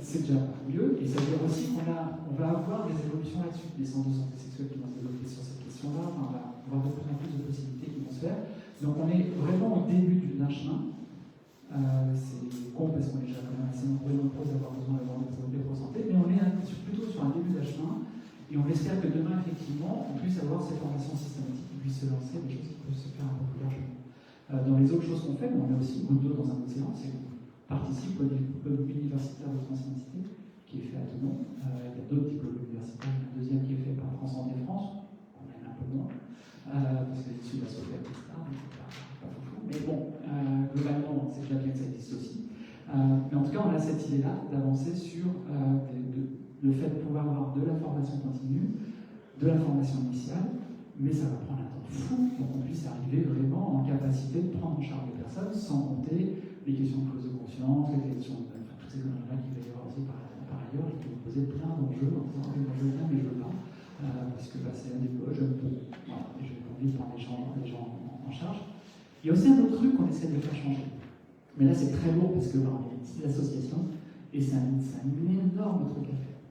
c'est déjà mieux, et ça veut dire aussi qu'on va avoir des évolutions là-dessus, des centres de santé sexuelle qui vont se développer sur cette question-là, on va avoir de plus en plus de possibilités qui vont se faire. Donc on est vraiment au début d'un chemin. C'est con parce qu'on est déjà quand même assez nombreux à avoir besoin d'avoir des pro-santé, mais on est plutôt sur un début d'un chemin, et on espère que demain, effectivement, on puisse avoir ces formations systématiques qui puissent se lancer, des choses qui peuvent se faire un peu plus largement. Dans les autres choses qu'on fait, on a aussi goutte d'eau dans un océan, c'est qu'on participe au diplôme universitaire de transidentité qui est fait à Tonon. Il y a d'autres diplômes universitaires, il y a un deuxième qui est fait par France Santé France, qu'on aime un peu moins, parce que c'est issu de la SOFEP, etc. Pas fou. Mais bon, globalement, c'est déjà bien que ça existe aussi. Mais en tout cas, on a cette idée-là d'avancer sur le fait de pouvoir avoir de la formation continue, de la formation initiale, mais ça va prendre un temps fou pour qu'on puisse arriver vraiment en capacité de prendre en charge les personnes sans compter les questions de clause de conscience, les questions de toutes ces conneries-là qu'il va y avoir aussi par ailleurs et qui vont poser plein d'enjeux en disant moi je veux bien mais je veux pas parce que c'est un dépôt, je ne peux voilà, et je n'ai pas envie de prendre les gens en charge. Il y a aussi un autre truc qu'on essaie de faire changer. Mais là c'est très lourd parce que voilà, il y a une petite association et c'est un énorme truc à faire.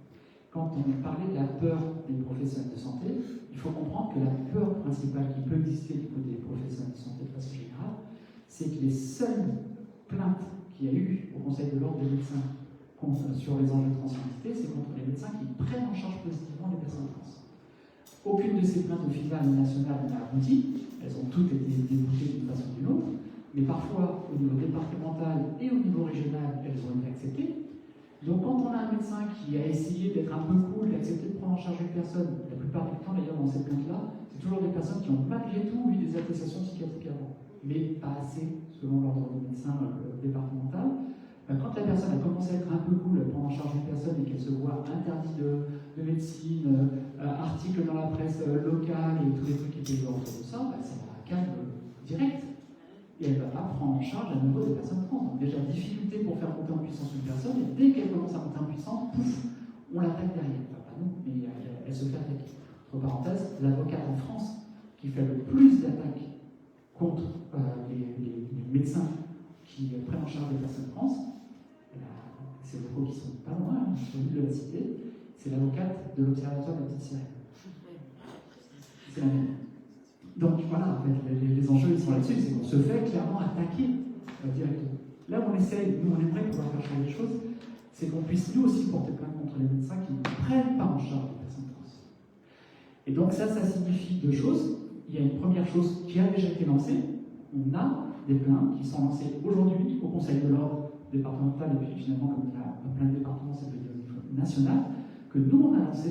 Quand on parlait de la peur des professionnels de santé, il faut comprendre que la peur principale qui peut exister du côté des professionnels de santé de façon générale, c'est que les seules plaintes qu'il y a eu au Conseil de l'ordre des médecins sur les enjeux de transidentité, c'est contre les médecins qui prennent en charge positivement les personnes trans. Aucune de ces plaintes au final national n'a abouti, elles ont toutes été déboutées d'une façon ou d'une autre, mais parfois au niveau départemental et au niveau régional, elles ont été acceptées. Donc quand on a un médecin qui a essayé d'être un peu cool, d'accepter de prendre en charge une personne, la plupart du temps d'ailleurs dans ces plaintes-là, c'est toujours des personnes qui ont malgré tout eu des attestations psychiatriques avant, mais pas assez selon l'ordre du médecin départemental. Quand la personne a commencé à être un peu cool, à prendre en charge une personne et qu'elle se voit interdit de médecine, articles dans la presse locale et tous les trucs qui étaient autour de ça, ça va calme direct. Et elle ne va pas prendre en charge à nouveau des personnes trans. Donc déjà, difficulté pour faire monter en puissance une personne, et dès qu'elle commence à monter en puissance, pouf, on l'attaque derrière. Enfin, pas nous, mais elle se fait attaquer. Entre parenthèses, l'avocate en France qui fait le plus d'attaques contre les médecins qui prennent en charge des personnes trans, c'est des locaux qui sont pas loin, je suis de la cité, c'est l'avocate de l'Observatoire de la Petite Sirène. C'est la même. Donc voilà, en fait, les enjeux ils sont là-dessus, c'est qu'on se fait clairement attaquer directement. Là où on essaye, nous on aimerait pouvoir faire changer les choses, c'est qu'on puisse nous aussi porter plainte contre les médecins qui ne prennent pas en charge les personnes trans. Et donc ça signifie deux choses. Il y a une première chose qui a déjà été lancée, on a des plaintes qui sont lancées aujourd'hui au Conseil de l'ordre départemental, et puis finalement, comme il y a plein de départements, c'est devenu nationale que nous, on a lancé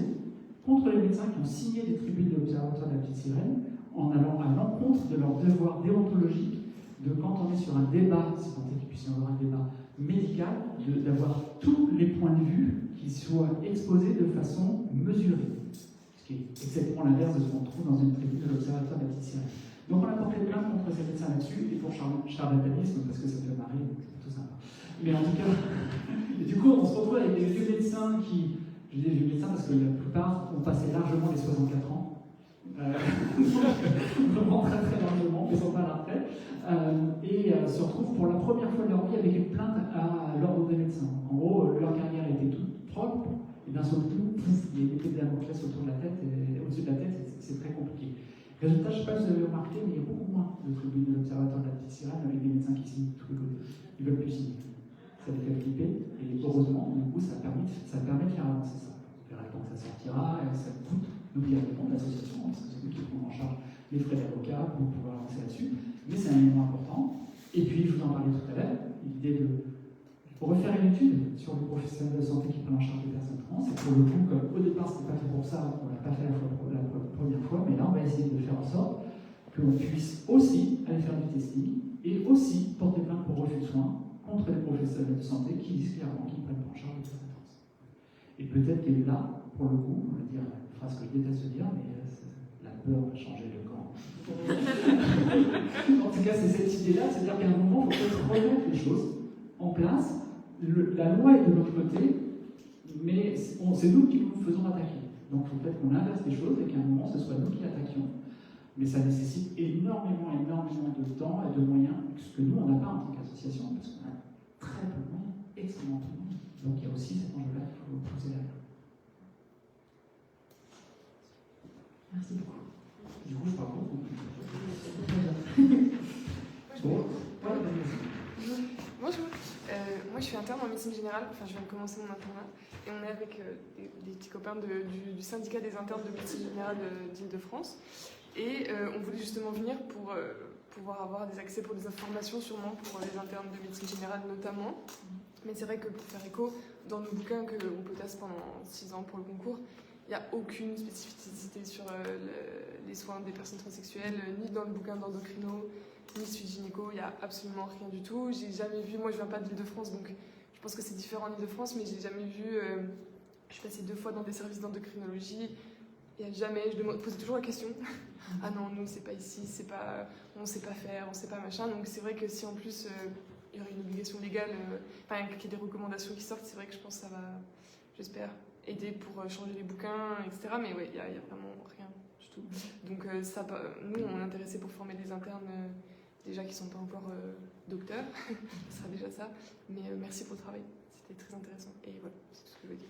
contre les médecins qui ont signé des tribunes de l'Observatoire de la Petite Sirène en allant à l'encontre de leur devoir déontologique de, quand on est sur un débat, si tant est qu'il puisse y avoir un débat médical, d'avoir tous les points de vue qui soient exposés de façon mesurée. Ce qui est exactement l'inverse de ce qu'on trouve dans une tribune de l'Observatoire de la Petite Sirène. Donc on a porté plainte contre ces médecins là-dessus, et pour charlatanisme, parce que ça me fait marrer, donc c'est plutôt sympa. Mais en tout cas, et du coup, on se retrouve avec des vieux médecins qui, je dis des vieux médecins parce que la plupart ont passé largement les 64 ans, vraiment très très largement, ils ne sont pas à la retraite, et se retrouvent pour la première fois de leur vie avec une plainte à l'ordre des médecins. En gros, leur carrière était toute propre, et d'un seul coup, il y a une épée de Damoclès autour de la tête, et au-dessus de la tête, c'est très compliqué. Résultat, je ne sais pas si vous avez remarqué, mais il y a beaucoup moins de tribunes de l'Observatoire de la Petite Sirène avec des médecins qui signent tous les côtés. Ils ne veulent plus signer. Ça les fait flipper, et heureusement, du coup, ça permet de faire avancer ça. On verra le temps que ça sortira, et ça coûte nous directement l'association, parce que c'est nous qui prenons en charge les frais d'avocat pour pouvoir avancer là-dessus. Mais c'est un élément important. Et puis, je vous en parlais tout à l'heure, l'idée de refaire une étude sur les professionnels de santé qui prennent en charge les personnes trans. Et pour le coup, comme au départ, ce n'était pas fait pour ça, on ne l'a pas fait la première fois, mais là, on va essayer de faire en sorte qu'on puisse aussi aller faire du testing et aussi porter plainte pour refus de soins contre les professionnels de santé qui disent clairement qu'ils ne prennent pas en charge les personnes trans. Et peut-être que là, pour le coup, on va dire une phrase que je déteste dire, mais la peur va changer le camp. En tout cas, c'est cette idée-là, c'est-à-dire qu'à un moment, il faut peut-être remettre les choses en place. La loi est de l'autre côté, mais c'est nous qui nous faisons attaquer. Donc il faut peut-être qu'on inverse les choses et qu'à un moment, ce soit nous qui attaquions. Mais ça nécessite énormément de temps et de moyens, ce que nous, on n'a pas en tant qu'association, parce qu'on a très peu de moyens, extrêmement peu de moyens. Donc il y a aussi cet enjeu-là qu'il faut poser derrière. Merci beaucoup. Du coup, je parle beaucoup. Bonjour, moi je suis interne en médecine générale, enfin je viens de commencer mon internat, et on est avec des petits copains du syndicat des internes de médecine générale d'Île-de-France, et on voulait justement venir pour pouvoir avoir des accès pour des informations sûrement pour les internes de médecine générale notamment, mais c'est vrai que pour faire écho, dans nos bouquins qu'on potasse pendant 6 ans pour le concours, il n'y a aucune spécificité sur les soins des personnes transsexuelles, ni dans le bouquin d'endocrino, ni suite gynéco, il n'y a absolument rien du tout. J'ai jamais vu, moi je viens pas d'Île-de-France, donc je pense que c'est différent en Île-de-France, mais j'ai jamais vu, je suis passée 2 fois dans des services d'endocrinologie, il n'y a jamais, je posais toujours la question, ah non, nous c'est pas ici, on ne sait pas faire, on ne sait pas machin, donc c'est vrai que si en plus il y aurait une obligation légale, qu'il y ait des recommandations qui sortent, c'est vrai que je pense que ça va, j'espère, aider pour changer les bouquins, etc. Mais ouais, il n'y a vraiment rien du tout. Donc nous on est intéressés pour former des internes déjà qui ne sont pas encore docteurs, ce sera déjà ça. Mais merci pour le travail, c'était très intéressant. Et voilà, c'est tout ce que je veux dire.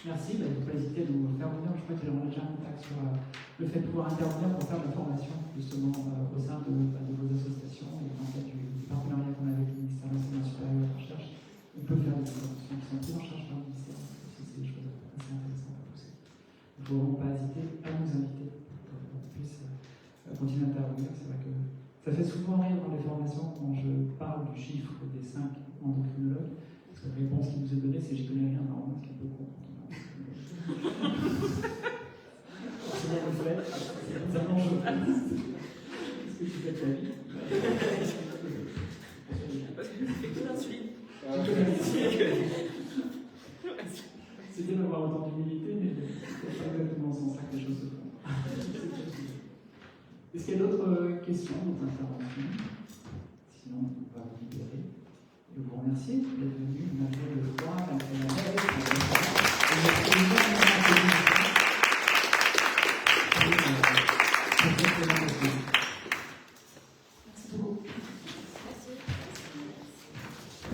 Merci, il ne faut pas hésiter de nous faire venir. Je crois qu'on a déjà un contact sur le fait de pouvoir intervenir pour faire de la formation, justement, au sein de vos associations. Et en fait, du partenariat qu'on a avec le ministère de l'Enseignement supérieur et de la Recherche, on peut faire des formations qui sont prises en charge par le ministère. C'est des choses assez intéressantes à pousser. Il ne faut vraiment pas hésiter à nous inviter pour qu'on puisse continuer à intervenir. C'est vrai que ça fait souvent rire dans les formations quand je parle du chiffre des 5 endocrinologues, parce que la réponse qui nous est donnée, c'est je connais rien, normalement, ce qui est un peu con. C'est bien le fait, c'est un enjeu. Qu'est-ce que tu fais de ta vie? C'est bien d'avoir autant d'humilité, mais c'est pas exactement dans ce sens-là que les choses se font. Est-ce qu'il y a d'autres questions, d'autres interventions? Sinon, on va vous libérer. Je vous remercie d'être venu malgré le froid, malgré